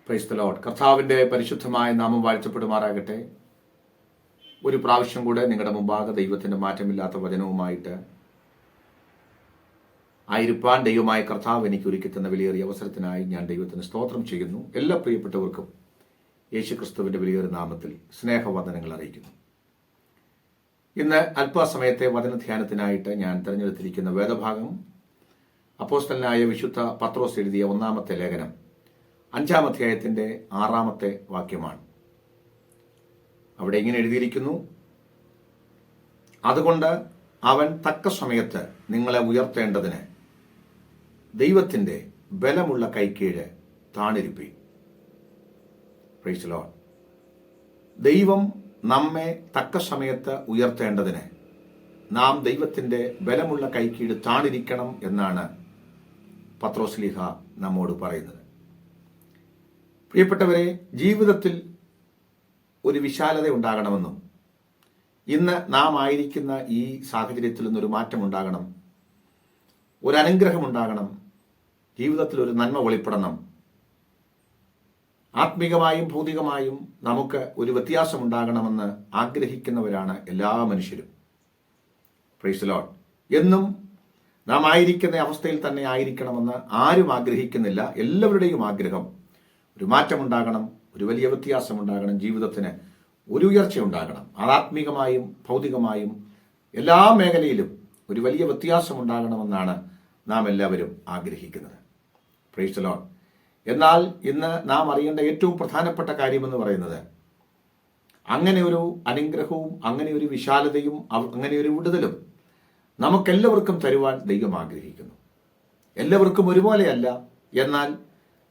Price the Lord. കർത്താവിൻ്റെ പരിശുദ്ധമായ നാമം വാഴ്ത്തപ്പെടുമാറാകട്ടെ. ഒരു പ്രാവശ്യം കൂടെ നിങ്ങളുടെ മുമ്പാകെ ദൈവത്തിൻ്റെ മാറ്റമില്ലാത്ത വചനവുമായിട്ട് ആയിരിക്കാൻ ദൈവമായ കർത്താവ് എനിക്ക് ഒരുക്കി തന്ന വിലയേറിയ അവസരത്തിനായി ഞാൻ ദൈവത്തിന് സ്തോത്രം ചെയ്യുന്നു. എല്ലാ പ്രിയപ്പെട്ടവർക്കും യേശുക്രിസ്തുവിൻ്റെ വിലയേറിയ നാമത്തിൽ സ്നേഹവന്ദനങ്ങൾ അറിയിക്കുന്നു. ഇന്ന് അല്പസമയത്തെ വചനധ്യാനത്തിനായിട്ട് ഞാൻ തിരഞ്ഞെടുത്തിരിക്കുന്ന വേദഭാഗം അപ്പോസ്തലനായ വിശുദ്ധ പത്രോസ് എഴുതിയ 1-ാമത്തെ ലേഖനം 5-ാം അധ്യായത്തിൻ്റെ 6-ാമത്തെ വാക്യമാണ്. അവിടെ ഇങ്ങനെ എഴുതിയിരിക്കുന്നു: അതുകൊണ്ട് അവൻ തക്ക സമയത്ത് നിങ്ങളെ ഉയർത്തേണ്ടതിന് ദൈവത്തിൻ്റെ ബലമുള്ള കൈക്കീഴ് താണിരിപ്പീൻ. Praise the Lord. ദൈവം നമ്മെ തക്ക സമയത്ത് ഉയർത്തേണ്ടതിന് നാം ദൈവത്തിൻ്റെ ബലമുള്ള കൈക്കീഴ് താണിരിക്കണം എന്നാണ് പത്രോസ്ലീഹ നമ്മോട് പറയുന്നത്. പ്രിയപ്പെട്ടവരെ, ജീവിതത്തിൽ ഒരു വിശാലത ഉണ്ടാകണമെന്നും ഇന്ന് നാം ആയിരിക്കുന്ന ഈ സാഹചര്യത്തിൽ നിന്നൊരു മാറ്റം ഉണ്ടാകണം, ഒരു അനുഗ്രഹം ഉണ്ടാകണം, ജീവിതത്തിൽ ഒരു നന്മ വെളിപ്പെടണം, ആത്മീകമായും ഭൗതികമായും നമുക്ക് ഒരു വ്യത്യാസം ഉണ്ടാകണമെന്ന് ആഗ്രഹിക്കുന്നവരാണ് എല്ലാ മനുഷ്യരും. Price the Lord. എന്നും നാം ആയിരിക്കുന്ന അവസ്ഥയിൽ തന്നെ ആയിരിക്കണമെന്ന് ആരും ആഗ്രഹിക്കുന്നില്ല. എല്ലാവരുടെയും ആഗ്രഹം ഒരു മാറ്റമുണ്ടാകണം, ഒരു വലിയ വ്യത്യാസം ഉണ്ടാകണം, ജീവിതത്തിന് ഒരു ഉയർച്ച ഉണ്ടാകണം. ആത്മീകമായും ഭൗതികമായും എല്ലാ മേഖലയിലും ഒരു വലിയ വ്യത്യാസം ഉണ്ടാകണമെന്നാണ് നാം എല്ലാവരും ആഗ്രഹിക്കുന്നത്. Price the Lord. എന്നാൽ ഇന്ന് നാം അറിയേണ്ട ഏറ്റവും പ്രധാനപ്പെട്ട കാര്യമെന്ന് പറയുന്നത്, അങ്ങനെ ഒരു അനുഗ്രഹവും അങ്ങനെ ഒരു വിശാലതയും അങ്ങനെ ഒരു വിടുതലും നമുക്കെല്ലാവർക്കും തരുവാൻ ദൈവം ആഗ്രഹിക്കുന്നു. എല്ലാവർക്കും ഒരുപോലെയല്ല, എന്നാൽ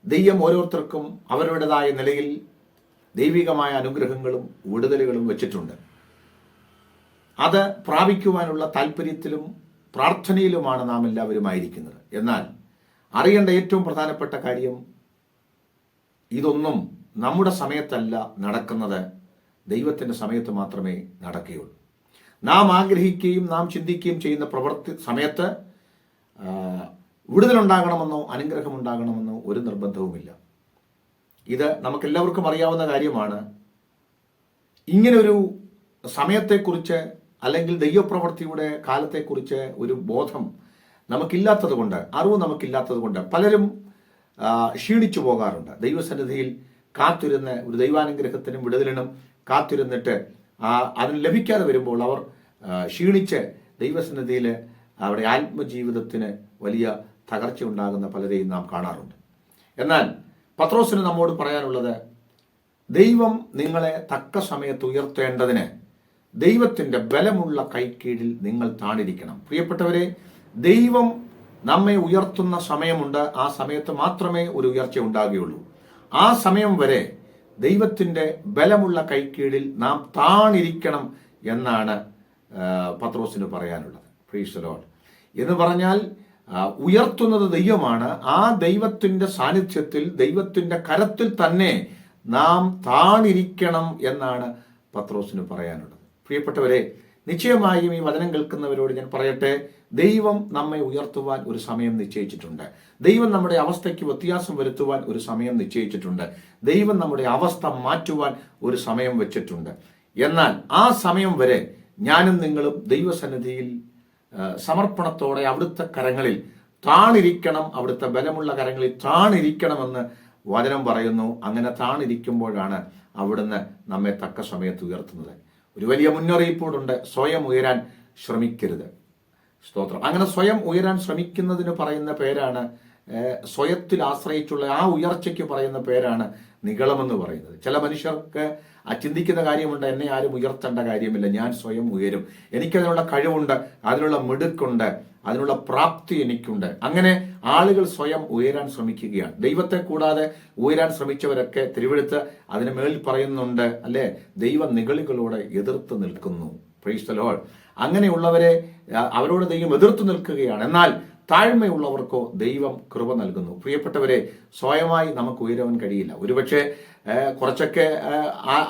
ദൈവം ഓരോരുത്തർക്കും അവരുടേതായ നിലയിൽ ദൈവികമായ അനുഗ്രഹങ്ങളും വിടുതലുകളും വെച്ചിട്ടുണ്ട്. അത് പ്രാപിക്കുവാനുള്ള താല്പര്യത്തിലും പ്രാർത്ഥനയിലുമാണ് നാം എല്ലാവരും ആയിരിക്കുന്നത്. എന്നാൽ അറിയേണ്ട ഏറ്റവും പ്രധാനപ്പെട്ട കാര്യം, ഇതൊന്നും നമ്മുടെ സമയത്തല്ല നടക്കുന്നത്, ദൈവത്തിൻ്റെ സമയത്ത് മാത്രമേ നടക്കുകയുള്ളൂ. നാം ആഗ്രഹിക്കുകയും നാം ചിന്തിക്കുകയും ചെയ്യുന്ന പ്രവൃത്തി സമയത്ത് വിടുതലുണ്ടാകണമെന്നോ അനുഗ്രഹമുണ്ടാകണമെന്നോ ഒരു നിർബന്ധവുമില്ല. ഇത് നമുക്കെല്ലാവർക്കും അറിയാവുന്ന കാര്യമാണ്. ഇങ്ങനൊരു സമയത്തെക്കുറിച്ച് അല്ലെങ്കിൽ ദൈവപ്രവൃത്തിയുടെ കാലത്തെക്കുറിച്ച് ഒരു ബോധം നമുക്കില്ലാത്തത് കൊണ്ട്, അറിവ് നമുക്കില്ലാത്തത് കൊണ്ട് പലരും ക്ഷീണിച്ചു പോകാറുണ്ട്. ദൈവസന്നിധിയിൽ കാത്തിരുന്ന് ഒരു ദൈവാനുഗ്രഹത്തിനും വിടുതലിനും കാത്തിരുന്നിട്ട് അതിന് ലഭിക്കാതെ വരുമ്പോൾ അവർ ക്ഷീണിച്ച് ദൈവസന്നിധിയിൽ അവിടെ ആത്മജീവിതത്തിന് വലിയ തകർച്ച ഉണ്ടാകുന്ന പലരെയും നാം കാണാറുണ്ട്. എന്നാൽ പത്രോസിന് നമ്മോട് പറയാനുള്ളത്, ദൈവം നിങ്ങളെ തക്ക സമയത്ത് ഉയർത്തേണ്ടതിന് ദൈവത്തിൻ്റെ ബലമുള്ള കൈക്കീഴിൽ നിങ്ങൾ താണിരിക്കണം. പ്രിയപ്പെട്ടവരെ, ദൈവം നമ്മെ ഉയർത്തുന്ന സമയമുണ്ട്. ആ സമയത്ത് മാത്രമേ ഒരു ഉയർച്ച ഉണ്ടാകുകയുള്ളൂ. ആ സമയം വരെ ദൈവത്തിൻ്റെ ബലമുള്ള കൈക്കീഴിൽ നാം താണിരിക്കണം എന്നാണ് പത്രോസിന് പറയാനുള്ളത്. Price the Lord. എന്ന് പറഞ്ഞാൽ ഉയർത്തുന്നത് ദൈവമാണ്. ആ ദൈവത്തിൻ്റെ സാന്നിധ്യത്തിൽ, ദൈവത്തിൻ്റെ കരത്തിൽ തന്നെ നാം താണിരിക്കണം എന്നാണ് പത്രോസിന് പറയാനുള്ളത്. പ്രിയപ്പെട്ടവരെ, നിശ്ചയമായും ഈ വചനം കേൾക്കുന്നവരോട് ഞാൻ പറയട്ടെ, ദൈവം നമ്മെ ഉയർത്തുവാൻ ഒരു സമയം നിശ്ചയിച്ചിട്ടുണ്ട്. ദൈവം നമ്മുടെ അവസ്ഥയ്ക്ക് വ്യത്യാസം വരുത്തുവാൻ ഒരു സമയം നിശ്ചയിച്ചിട്ടുണ്ട്. ദൈവം നമ്മുടെ അവസ്ഥ മാറ്റുവാൻ ഒരു സമയം വെച്ചിട്ടുണ്ട്. എന്നാൽ ആ സമയം വരെ ഞാനും നിങ്ങളും ദൈവസന്നിധിയിൽ സമർപ്പണത്തോടെ അവിടുത്തെ കരങ്ങളിൽ താണിരിക്കണം, അവിടുത്തെ ബലമുള്ള കരങ്ങളിൽ താണിരിക്കണമെന്ന് വചനം പറയുന്നു. അങ്ങനെ താണിരിക്കുമ്പോഴാണ് അവിടുന്ന് നമ്മെ തക്ക സമയത്ത് ഉയർത്തുന്നത്. ഒരു വലിയ മുന്നറിയിപ്പോടുണ്ട്: സ്വയം ഉയരാൻ ശ്രമിക്കരുത്. സ്തോത്രം. അങ്ങനെ സ്വയം ഉയരാൻ ശ്രമിക്കുന്നതിന് പറയുന്ന പേരാണ്, സ്വയത്തിൽ ആശ്രയിച്ചുള്ള ആ ഉയർച്ചയ്ക്ക് പറയുന്ന പേരാണ് നിഗളമെന്ന് പറയുന്നത്. ചില മനുഷ്യർക്ക് ചിന്തിക്കുന്ന കാര്യമുണ്ട്, എന്നെ ആരും ഉയർത്തേണ്ട കാര്യമില്ല, ഞാൻ സ്വയം ഉയരും, എനിക്കതിനുള്ള കഴിവുണ്ട്, അതിനുള്ള മിടുക്കുണ്ട്, അതിനുള്ള പ്രാപ്തി എനിക്കുണ്ട്. അങ്ങനെ ആളുകൾ സ്വയം ഉയരാൻ ശ്രമിക്കുകയാണ്. ദൈവത്തെ കൂടാതെ ഉയരാൻ ശ്രമിച്ചവരൊക്കെ തിരുവെഴുത്ത് അതിന് മേൽ പറയുന്നുണ്ട്, അല്ലേ, ദൈവ നിഗളികളോട് എതിർത്ത് നിൽക്കുന്നു. Price the Lord. അങ്ങനെയുള്ളവരെ അവരോട് ദൈവം എതിർത്ത് നിൽക്കുകയാണ്. എന്നാൽ താഴ്മയുള്ളവർക്കോ ദൈവം കൃപ നൽകുന്നു. പ്രിയപ്പെട്ടവരെ, സ്വയമായി നമുക്ക് ഉയരാൻ കഴിയില്ല. ഒരുപക്ഷെ കുറച്ചൊക്കെ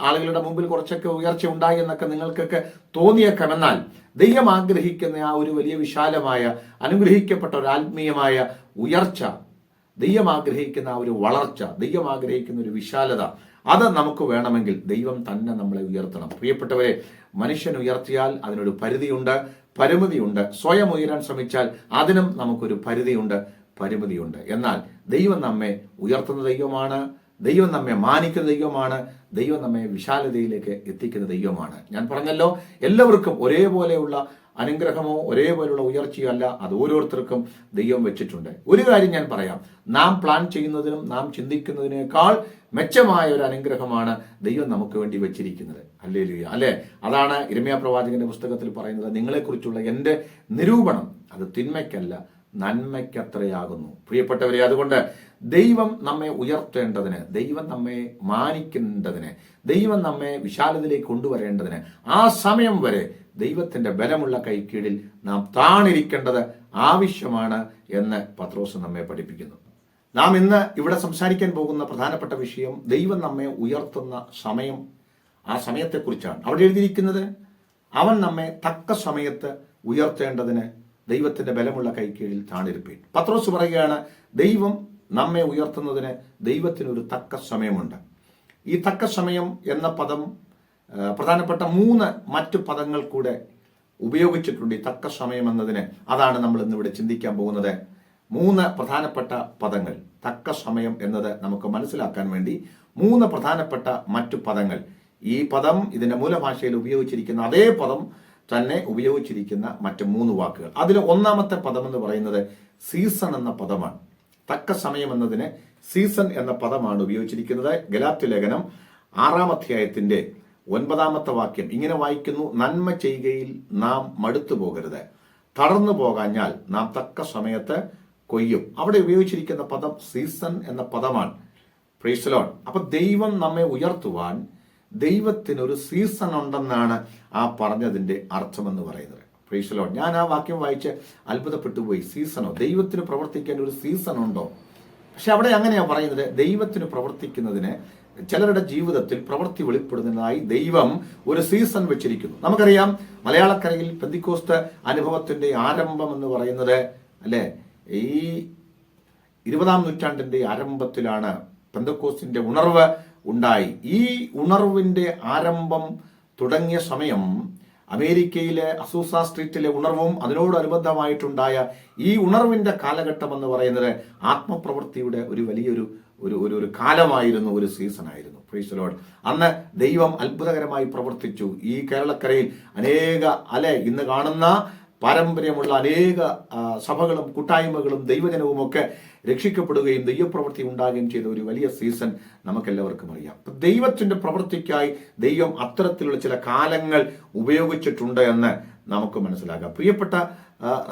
ആളുകളുടെ മുമ്പിൽ കുറച്ചൊക്കെ ഉയർച്ച ഉണ്ടായി എന്നൊക്കെ നിങ്ങൾക്കൊക്കെ തോന്നിയേക്കാം. എന്നാൽ ദൈവം ആഗ്രഹിക്കുന്ന ആ ഒരു വലിയ വിശാലമായ അനുഗ്രഹിക്കപ്പെട്ട ഒരു ആത്മീയമായ ഉയർച്ച ദൈവം ആഗ്രഹിക്കുന്ന ആ ഒരു വളർച്ച, ദൈവം ആഗ്രഹിക്കുന്ന ഒരു വിശാലത, അത് നമുക്ക് വേണമെങ്കിൽ ദൈവം തന്നെ നമ്മളെ ഉയർത്തണം. പ്രിയപ്പെട്ടവരെ, മനുഷ്യൻ ഉയർത്തിയാൽ അതിനൊരു പരിധിയുണ്ട്, പരിമിതിയുണ്ട്. സ്വയം ഉയരാൻ ശ്രമിച്ചാൽ അതിനും നമുക്കൊരു പരിമിതിയുണ്ട്. എന്നാൽ ദൈവം നമ്മെ ഉയർത്തുന്ന ദൈവമാണ്, ദൈവം നമ്മെ മാനിക്കുന്ന ദൈവമാണ്, ദൈവം നമ്മെ വിശാലതയിലേക്ക് എത്തിക്കുന്ന ദൈവമാണ്. ഞാൻ പറഞ്ഞല്ലോ, എല്ലാവർക്കും ഒരേപോലെയുള്ള അനുഗ്രഹമോ ഒരേപോലെയുള്ള ഉയർച്ചയോ അല്ല, അത് ഓരോരുത്തർക്കും ദൈവം വെച്ചിട്ടുണ്ട്. ഒരു കാര്യം ഞാൻ പറയാം, നാം പ്ലാൻ ചെയ്യുന്നതിനും നാം ചിന്തിക്കുന്നതിനേക്കാൾ മെച്ചമായ ഒരു അനുഗ്രഹമാണ് ദൈവം നമുക്ക് വേണ്ടി വെച്ചിരിക്കുന്നത്. ഹല്ലേലൂയ, അല്ലെ? അതാണ് യിരെമ്യാ പ്രവാചകന്റെ പുസ്തകത്തിൽ പറയുന്നത്, നിങ്ങളെക്കുറിച്ചുള്ള എൻ്റെ നിരൂപണം അത് തിന്മയ്ക്കല്ല നന്മയ്ക്കത്രയാകുന്നു. പ്രിയപ്പെട്ടവരെ, അതുകൊണ്ട് ദൈവം നമ്മെ ഉയർത്തേണ്ടതിന്, ദൈവം നമ്മെ മാനിക്കേണ്ടതിന്, ദൈവം നമ്മെ വിശാലതയിലേക്ക് കൊണ്ടുവരേണ്ടതിന് ആ സമയം വരെ ദൈവത്തിന്റെ ബലമുള്ള കൈക്കീഴിൽ നാം താണിരിക്കേണ്ടത് ആവശ്യമാണ് എന്ന് പത്രോസ് നമ്മെ പഠിപ്പിക്കുന്നു. നാം ഇന്ന് ഇവിടെ സംസാരിക്കാൻ പോകുന്ന പ്രധാനപ്പെട്ട വിഷയം ദൈവം നമ്മെ ഉയർത്തുന്ന സമയം, ആ സമയത്തെക്കുറിച്ചാണ്. അവിടെ എഴുതിയിരിക്കുന്നത്, അവൻ നമ്മെ തക്ക സമയത്ത് ഉയർത്തേണ്ടതിന് ദൈവത്തിന്റെ ബലമുള്ള കൈക്കീഴിൽ താണിരിപ്പീൻ. പത്രോസ് പറയുകയാണ്, ദൈവം നമ്മെ ഉയർത്തുന്നതിന് ദൈവത്തിനൊരു തക്ക സമയമുണ്ട്. ഈ തക്ക സമയം എന്ന പദം പ്രധാനപ്പെട്ട 3 മറ്റു പദങ്ങൾ കൂടെ ഉപയോഗിച്ചിട്ടുണ്ട് ഈ തക്ക സമയം എന്നതിന്. അതാണ് നമ്മൾ ഇന്നിവിടെ ചിന്തിക്കാൻ പോകുന്നത്. 3 പ്രധാനപ്പെട്ട പദങ്ങൾ, തക്ക സമയം എന്നത് നമുക്ക് മനസ്സിലാക്കാൻ വേണ്ടി 3 പ്രധാനപ്പെട്ട മറ്റു പദങ്ങൾ. ഈ പദം ഇതിന്റെ മൂലഭാഷയിൽ ഉപയോഗിച്ചിരിക്കുന്ന അതേ പദം തന്നെ ഉപയോഗിച്ചിരിക്കുന്ന മറ്റ് 3 വാക്കുകൾ. അതിൽ ഒന്നാമത്തെ പദം എന്ന് പറയുന്നത് സീസൺ എന്ന പദമാണ്. തക്ക സമയം എന്നതിന് സീസൺ എന്ന പദമാണ് ഉപയോഗിച്ചിരിക്കുന്നത്. ഗലാത്യ ലേഖനം 6-ാം അധ്യായത്തിന്റെ 9-ാമത്തെ വാക്യം ഇങ്ങനെ വായിക്കുന്നു, നന്മ ചെയ്യുകയിൽ നാം മടുത്തു പോകരുത്, തളർന്നു പോകാഞ്ഞാൽ നാം തക്ക സമയത്ത് കൊയ്യും. അവിടെ ഉപയോഗിച്ചിരിക്കുന്ന പദം സീസൺ എന്ന പദമാണ്. Price the Lord. അപ്പൊ ദൈവം നമ്മെ ഉയർത്തുവാൻ ദൈവത്തിനൊരു സീസൺ ഉണ്ടെന്നാണ് ആ പറഞ്ഞതിന്റെ അർത്ഥമെന്ന് പറയുന്നത്. Price the Lord. ഞാൻ ആ വാക്യം വായിച്ച് അത്ഭുതപ്പെട്ടു പോയി. സീസണോ? ദൈവത്തിന് പ്രവർത്തിക്കാൻ ഒരു സീസൺ ഉണ്ടോ? പക്ഷെ അവിടെ അങ്ങനെയാ പറയുന്നത്, ദൈവത്തിന് പ്രവർത്തിക്കുന്നതിന് ചിലരുടെ ജീവിതത്തിൽ പ്രവൃത്തി വെളിപ്പെടുന്നതിനായി ദൈവം ഒരു സീസൺ വെച്ചിരിക്കുന്നു. നമുക്കറിയാം, മലയാളക്കരയിൽ പെന്തിക്കോസ്ത് അനുഭവത്തിന്റെ ആരംഭം എന്ന് പറയുന്നത്, അല്ലെ, ഈ 20-ാം നൂറ്റാണ്ടിന്റെ ആരംഭത്തിലാണ് പെന്തക്കോസ്തിന്റെ ഉണർവ് ഉണ്ടായി. ഈ ഉണർവിന്റെ ആരംഭം തുടങ്ങിയ സമയം അമേരിക്കയിലെ അസൂസ സ്ട്രീറ്റിലെ ഉണർവും അതിനോടനുബന്ധമായിട്ടുണ്ടായ ഈ ഉണർവിന്റെ കാലഘട്ടം എന്ന് പറയുന്നത് ആത്മപ്രവൃത്തിയുടെ ഒരു വലിയൊരു ഒരു കാലമായിരുന്നു, ഒരു സീസൺ ആയിരുന്നു. Price the Lord. അന്ന് ദൈവം അത്ഭുതകരമായി പ്രവർത്തിച്ചു. ഈ കേരളക്കരയിൽ ഇന്ന് കാണുന്ന പാരമ്പര്യമുള്ള അനേക സഭകളും കൂട്ടായ്മകളും ദൈവജനവും ഒക്കെ രക്ഷിക്കപ്പെടുകയും ദൈവപ്രവൃത്തി ഉണ്ടാകുകയും ചെയ്ത ഒരു വലിയ സീസൺ നമുക്കെല്ലാവർക്കും അറിയാം. ദൈവത്തിന്റെ പ്രവൃത്തിക്കായി ദൈവം അത്തരത്തിലുള്ള ചില കാലങ്ങൾ ഉപയോഗിച്ചിട്ടുണ്ട് എന്ന് നമുക്ക് മനസ്സിലാക്കാം. പ്രിയപ്പെട്ട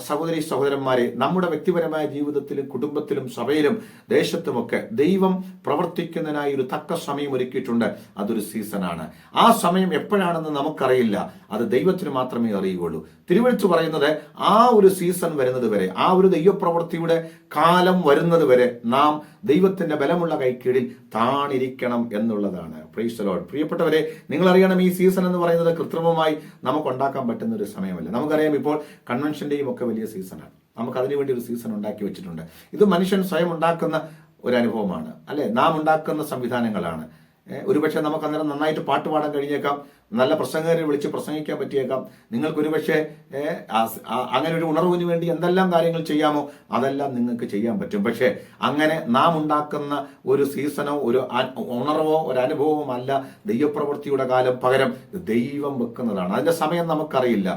സഹോദരി സഹോദരന്മാരെ, നമ്മുടെ വ്യക്തിപരമായ ജീവിതത്തിലും കുടുംബത്തിലും സഭയിലും ദേശത്തുമൊക്കെ ദൈവം പ്രവർത്തിക്കുന്നതിനായി ഒരു തക്ക സമയം ഒരുക്കിയിട്ടുണ്ട്. അതൊരു സീസണാണ്. ആ സമയം എപ്പോഴാണെന്ന് നമുക്കറിയില്ല, അത് ദൈവത്തിന് മാത്രമേ അറിയുകയുള്ളൂ. തിരുവെഴുത്ത് പറയുന്നത്, ആ ഒരു സീസൺ വരുന്നത് വരെ, ആ ഒരു ദൈവപ്രവൃത്തിയുടെ കാലം വരുന്നത് വരെ നാം ദൈവത്തിന്റെ ബലമുള്ള കൈക്കീഴിൽ താണിരിക്കണം എന്നുള്ളതാണ്. Price the Lord. പ്രിയപ്പെട്ടവരെ, നിങ്ങളറിയണം, ഈ സീസൺ എന്ന് പറയുന്നത് കൃത്രിമമായി നമുക്ക് ഉണ്ടാക്കാൻ പറ്റുന്ന ഒരു സമയമല്ല. നമുക്കറിയാം, ഇപ്പോൾ കൺവെൻഷന്റെയും ഒക്കെ വലിയ സീസണാണ്. നമുക്ക് അതിനുവേണ്ടി ഒരു സീസൺ ഉണ്ടാക്കി വെച്ചിട്ടുണ്ട്. ഇത് മനുഷ്യൻ സ്വയം ഉണ്ടാക്കുന്ന ഒരു അനുഭവമാണ്, അല്ലെ? നാം ഉണ്ടാക്കുന്ന സംവിധാനങ്ങളാണ്. ഒരുപക്ഷെ നമുക്ക് അന്നേരം നന്നായിട്ട് പാട്ട് പാടാൻ കഴിഞ്ഞേക്കാം, നല്ല പ്രസംഗകരെ വിളിച്ച് പ്രസംഗിക്കാൻ പറ്റിയേക്കാം. നിങ്ങൾക്ക് ഒരുപക്ഷെ അങ്ങനെ ഒരു ഉണർവിന് വേണ്ടി എന്തെല്ലാം കാര്യങ്ങൾ ചെയ്യാമോ അതെല്ലാം നിങ്ങൾക്ക് ചെയ്യാൻ പറ്റും. പക്ഷെ അങ്ങനെ നാം ഉണ്ടാക്കുന്ന ഒരു സീസണോ ഒരു ഉണർവോ ഒരു അനുഭവമോ അല്ല ദൈവപ്രവൃത്തിയുടെ കാലം. പകരം ദൈവം വെക്കുന്നതാണ്. അതിന്റെ സമയം നമുക്കറിയില്ല.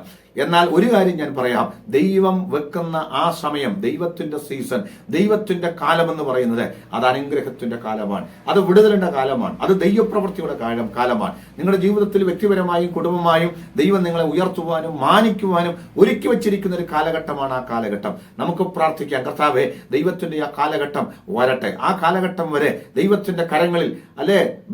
എന്നാൽ ഒരു കാര്യം ഞാൻ പറയാം, ദൈവം വെക്കുന്ന ആ സമയം, ദൈവത്തിന്റെ സീസൺ, ദൈവത്തിന്റെ കാലം എന്ന് പറയുന്നത് അത് അനുഗ്രഹത്തിന്റെ കാലമാണ്, അത് വിടുതലിന്റെ കാലമാണ്, അത് ദൈവപ്രവൃത്തിയുടെ കാലമാണ്. നിങ്ങളുടെ ജീവിതത്തിൽ വ്യക്തിപരമായും കുടുംബമായും ദൈവം നിങ്ങളെ ഉയർത്തുവാനും മാനിക്കുവാനും ഒരുക്കി വെച്ചിരിക്കുന്ന ഒരു കാലഘട്ടമാണ് ആ കാലഘട്ടം. നമുക്ക് പ്രാർത്ഥിക്കാം, കർത്താവേ, ദൈവത്തിന്റെ ആ കാലഘട്ടം വരട്ടെ. ആ കാലഘട്ടം വരെ ദൈവത്തിന്റെ കരങ്ങളിൽ,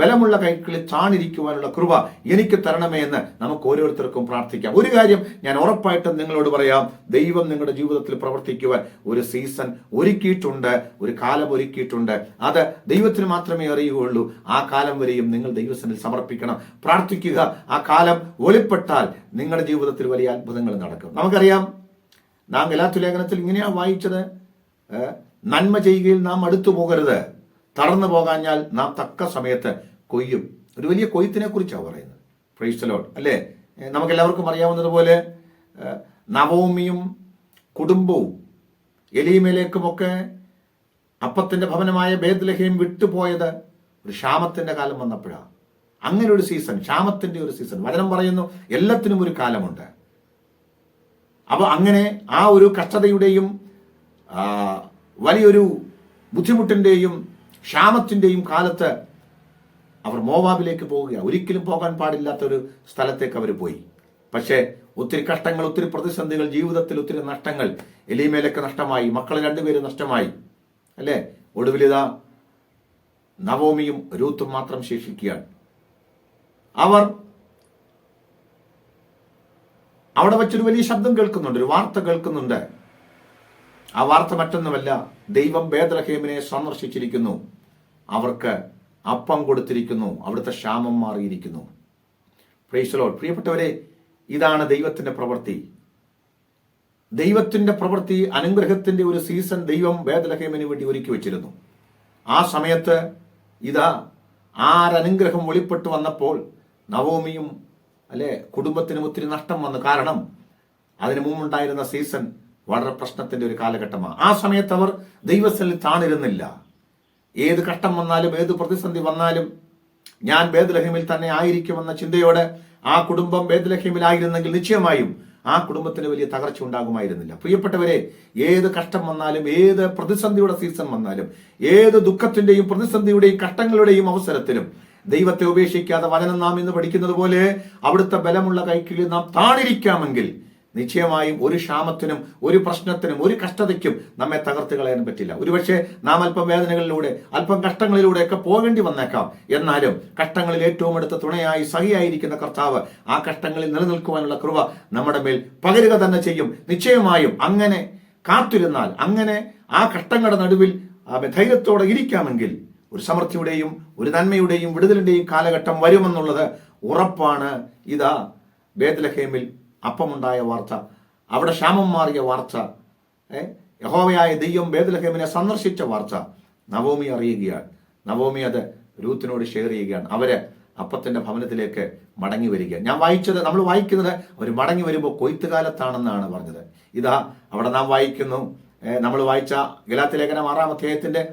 ബലമുള്ള കൈകളിൽ താണിരിക്കുവാനുള്ള കൃപ എനിക്ക് തരണമേ എന്ന് നമുക്ക് ഓരോരുത്തർക്കും പ്രാർത്ഥിക്കാം. ഒരു കാര്യം ഞാൻ ഉറപ്പായിട്ടും നിങ്ങളോട് പറയാം, ദൈവം നിങ്ങളുടെ ജീവിതത്തിൽ പ്രവർത്തിക്കുവാൻ ഒരു സീസൺ ഒരുക്കിയിട്ടുണ്ട്, ഒരു കാലം ഒരുക്കിയിട്ടുണ്ട്. അത് ദൈവത്തിന് മാത്രമേ അറിയുകയുള്ളൂ. ആ കാലം വരെയും നിങ്ങൾ ദൈവസന്നിധിയിൽ സമർപ്പിക്കണം, പ്രാർത്ഥിക്കുക. ആ കാലം വെളിപ്പെട്ടാൽ നിങ്ങളുടെ ജീവിതത്തിൽ വലിയ അത്ഭുതങ്ങൾ നടക്കും. നമുക്കറിയാം, നാം ഗലാത്യ ലേഖനത്തിൽ ഇങ്ങനെയാണ് വായിച്ചത്, നന്മ ചെയ്യുകയിൽ നാം അടുത്തു പോകരുത്, തളർന്നു പോകാഞ്ഞാൽ നാം തക്ക സമയത്ത് കൊയ്യും. ഒരു വലിയ കൊയ്ത്തിനെ കുറിച്ചാണ് പറയുന്നത്. Price the Lord. അല്ലേ? നമുക്കെല്ലാവർക്കും അറിയാവുന്നതുപോലെ നവോമിയും കുടുംബവും എലീമേലേക്കുമൊക്കെ അപ്പത്തിന്റെ ഭവനമായ ബേത്ലഹേം വിട്ടുപോയത് ഒരു ക്ഷാമത്തിന്റെ കാലം വന്നപ്പോഴാണ്. അങ്ങനെ ഒരു സീസൺ, ക്ഷാമത്തിന്റെ ഒരു സീസൺ. വചനം പറയുന്നു എല്ലാത്തിനും ഒരു കാലമുണ്ട്. അപ്പൊ അങ്ങനെ ആ ഒരു കഷ്ടതയുടെയും വലിയൊരു ബുദ്ധിമുട്ടിന്റെയും ക്ഷാമത്തിന്റെയും കാലത്ത് അവർ മോവാബിലേക്ക് പോവുക. ഒരിക്കലും പോകാൻ പാടില്ലാത്തൊരു സ്ഥലത്തേക്ക് അവർ പോയി. പക്ഷേ ഒത്തിരി കഷ്ടങ്ങൾ, ഒത്തിരി പ്രതിസന്ധികൾ, ജീവിതത്തിൽ ഒത്തിരി നഷ്ടങ്ങൾ. എലീമേലൊക്കെ നഷ്ടമായി, മക്കൾ രണ്ടുപേരും നഷ്ടമായി. അല്ലേ? ഒടുവിലിതാ നവോമിയും രൂത്തും മാത്രം ശേഷിക്കുകയാണ്. അവർ അവിടെ വെച്ചൊരു വലിയ ശബ്ദം കേൾക്കുന്നുണ്ട്, ഒരു വാർത്ത കേൾക്കുന്നുണ്ട്. ആ വാർത്ത മറ്റൊന്നുമല്ല, ദൈവം ബേത്ലഹേമിനെ സന്ദർശിച്ചിരിക്കുന്നു, അവർക്ക് അപ്പം കൊടുത്തിരിക്കുന്നു, അവിടുത്തെ ക്ഷാമം മാറിയിരിക്കുന്നു. Price the Lord. പ്രിയപ്പെട്ടവരെ, ഇതാണ് ദൈവത്തിന്റെ പ്രവൃത്തി. ദൈവത്തിന്റെ പ്രവൃത്തി, അനുഗ്രഹത്തിന്റെ ഒരു സീസൺ ദൈവം ബേത്ലഹേമിന് വേണ്ടി ഒരുക്കി വെച്ചിരുന്നു. ആ സമയത്ത് ഇതാ ആരനുഗ്രഹം വെളിപ്പെട്ടു വന്നപ്പോൾ നവോമിയും കുടുംബത്തിനും ഒത്തിരി നഷ്ടം വന്നു. കാരണം അതിനു മുമ്പുണ്ടായിരുന്ന സീസൺ വളരെ പ്രശ്നത്തിന്റെ ഒരു കാലഘട്ടമാണ്. ആ സമയത്ത് അവർ ദൈവസ്ഥലിൽ താണിരുന്നില്ല. ഏത് കഷ്ടം വന്നാലും, ഏത് പ്രതിസന്ധി വന്നാലും ഞാൻ ബേത്ലഹേമിൽ തന്നെ ആയിരിക്കുമെന്ന ചിന്തയോടെ ആ കുടുംബം ബേത്ലഹേമിലായിരുന്നെങ്കിൽ നിശ്ചയമായും ആ കുടുംബത്തിന് വലിയ തകർച്ച ഉണ്ടാകുമായിരുന്നില്ല. പ്രിയപ്പെട്ടവരെ, ഏത് കഷ്ടം വന്നാലും, ഏത് പ്രതിസന്ധിയുടെ സീസൺ വന്നാലും, ഏത് ദുഃഖത്തിന്റെയും പ്രതിസന്ധിയുടെയും കഷ്ടങ്ങളുടെയും അവസരത്തിലും ദൈവത്തെ ഉപേക്ഷിക്കാതെ വചനം നാം ഇന്ന് പഠിക്കുന്നത് പോലെ അവിടുത്തെ ബലമുള്ള കൈക്കീഴിൽ നാം താണിരിക്കാമെങ്കിൽ നിശ്ചയമായും ഒരു ക്ഷാമത്തിനും, ഒരു പ്രശ്നത്തിനും, ഒരു കഷ്ടതയ്ക്കും നമ്മെ തകർത്ത് കളയാൻ പറ്റില്ല. ഒരുപക്ഷെ നാം അല്പം വേദനകളിലൂടെ, അല്പം കഷ്ടങ്ങളിലൂടെ ഒക്കെ പോകേണ്ടി വന്നേക്കാം. എന്നാലും കഷ്ടങ്ങളിൽ ഏറ്റവും അടുത്ത തുണയായി സഹിയായിരിക്കുന്ന കർത്താവ് ആ കഷ്ടങ്ങളിൽ നിലനിൽക്കുവാനുള്ള കൃപ നമ്മുടെ മേൽ പകരുക തന്നെ ചെയ്യും. നിശ്ചയമായും അങ്ങനെ കാത്തിരുന്നാൽ, അങ്ങനെ ആ കഷ്ടങ്ങളുടെ നടുവിൽ ധൈര്യത്തോടെ ഇരിക്കാമെങ്കിൽ ഒരു സമൃദ്ധിയുടെയും ഒരു നന്മയുടെയും വിടുതലിന്റെയും കാലഘട്ടം വരുമെന്നുള്ളത് ഉറപ്പാണ്. ഇതാ ബേത്ലഹേമിൽ അപ്പമുണ്ടായ വാർത്ത, അവിടെ ക്ഷാമം മാറിയ വാർത്ത, യഹോവയായ ദൈവം ബേത്ലഹേമിനെ സന്ദർശിച്ച വാർത്ത നവോമി അറിയുകയാണ്. നവോമി അത് രൂത്തിനോട് ഷെയർ ചെയ്യുകയാണ്. അവര് അപ്പത്തിന്റെ ഭവനത്തിലേക്ക് മടങ്ങി വരിക. നമ്മൾ വായിക്കുന്നത് അവർ മടങ്ങി വരുമ്പോൾ കൊയ്ത്തുകാലത്താണെന്നാണ് പറഞ്ഞത്. ഇതാ അവിടെ നാം വായിക്കുന്നു, നമ്മൾ വായിച്ച ഗലാത്യ ലേഖനം 6-ാം അധ്യായത്തിന്റെ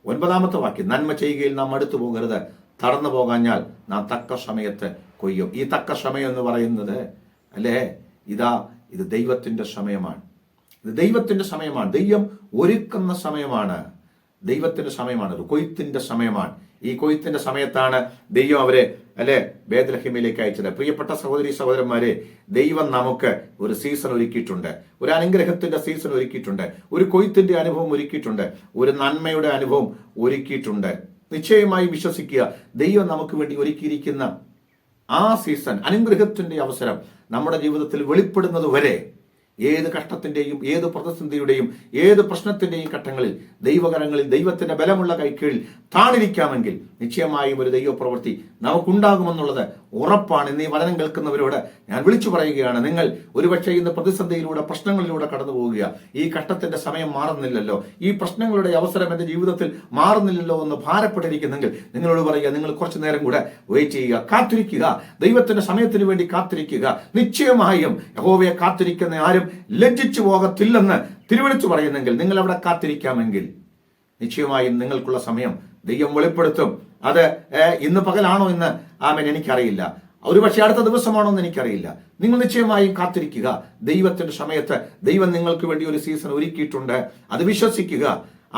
9-ാമത്തെ വാക്യം, നന്മ ചെയ്യുകയിൽ നാം അടുത്തു പോകരുത്, തടർന്നു പോകാഞ്ഞാൽ നാം തക്ക സമയത്ത് കൊയ്യും. ഈ തക്ക സമയം എന്ന് പറയുന്നത് ഇത് ദൈവത്തിന്റെ സമയമാണ്. ഇത് ദൈവത്തിന്റെ സമയമാണ്. ദൈവം ഒരുക്കുന്ന സമയമാണ്. ദൈവത്തിന്റെ സമയമാണ്. ഒരു കൊയ്ത്തിന്റെ സമയമാണ്. ഈ കൊയ്ത്തിന്റെ സമയത്താണ് ദൈവം അവരെ ബേത്ലഹേമിലേക്ക് അയച്ചത്. പ്രിയപ്പെട്ട സഹോദരി സഹോദരന്മാരെ, ദൈവം നമുക്ക് ഒരു സീസൺ ഒരുക്കിയിട്ടുണ്ട്, ഒരു അനുഗ്രഹത്തിന്റെ സീസൺ ഒരുക്കിയിട്ടുണ്ട്, ഒരു കൊയ്ത്തിന്റെ അനുഭവം ഒരുക്കിയിട്ടുണ്ട്, ഒരു നന്മയുടെ അനുഭവം ഒരുക്കിയിട്ടുണ്ട്. നിശ്ചയമായി വിശ്വസിക്കുക, ദൈവം നമുക്ക് വേണ്ടി ഒരുക്കിയിരിക്കുന്ന ആ സീസൺ, അനുഗ്രഹത്തിന്റെ അവസരം നമ്മുടെ ജീവിതത്തിൽ വെളിപ്പെടുന്നത് വരെ ഏത് കഷ്ടത്തിന്റെയും, ഏത് പ്രതിസന്ധിയുടെയും, ഏത് പ്രശ്നത്തിന്റെയും ഘട്ടങ്ങളിൽ ദൈവകരങ്ങളിൽ, ദൈവത്തിന്റെ ബലമുള്ള കൈക്കീഴിൽ താണിരിക്കാമെങ്കിൽ നിശ്ചയമായും ഒരു ദൈവപ്രവൃത്തി നമുക്കുണ്ടാകുമെന്നുള്ളത് ഉറപ്പാണ്. ഇന്ന് ഈ വചനം കേൾക്കുന്നവരോട് ഞാൻ വിളിച്ചു പറയുകയാണ്, നിങ്ങൾ ഒരുപക്ഷെ ഇന്ന് പ്രതിസന്ധിയിലൂടെ, പ്രശ്നങ്ങളിലൂടെ കടന്നു പോവുക. ഈ കഷ്ടത്തിന്റെ സമയം മാറുന്നില്ലല്ലോ, ഈ പ്രശ്നങ്ങളുടെ അവസരം എന്റെ ജീവിതത്തിൽ മാറുന്നില്ലല്ലോ എന്ന് ഭാരപ്പെട്ടിരിക്കുന്നെങ്കിൽ നിങ്ങളോട് പറയുക, നിങ്ങൾ കുറച്ചു നേരം കൂടെ വെയിറ്റ് ചെയ്യുക, കാത്തിരിക്കുക, ദൈവത്തിന്റെ സമയത്തിന് വേണ്ടി കാത്തിരിക്കുക. നിശ്ചയമായും യഹോവയെ കാത്തിരിക്കുന്ന ആരും ലജ്ജിച്ചു പോകത്തില്ലെന്ന് തിരുവെടുത്തു പറയുന്നെങ്കിൽ, നിങ്ങൾ അവിടെ കാത്തിരിക്കാമെങ്കിൽ നിശ്ചയമായും നിങ്ങൾക്കുള്ള സമയം ദൈവം വെളിപ്പെടുത്തും. അത് ഇന്ന് പകലാണോ എന്ന് എനിക്കറിയില്ല, ഒരുപക്ഷെ അടുത്ത ദിവസമാണോ എന്ന് എനിക്കറിയില്ല. നിങ്ങൾ നിശ്ചയമായും കാത്തിരിക്കുക. ദൈവത്തിന്റെ സമയത്ത് ദൈവം നിങ്ങൾക്ക് വേണ്ടി ഒരു സീസൺ ഒരുക്കിയിട്ടുണ്ട്. അത് വിശ്വസിക്കുക.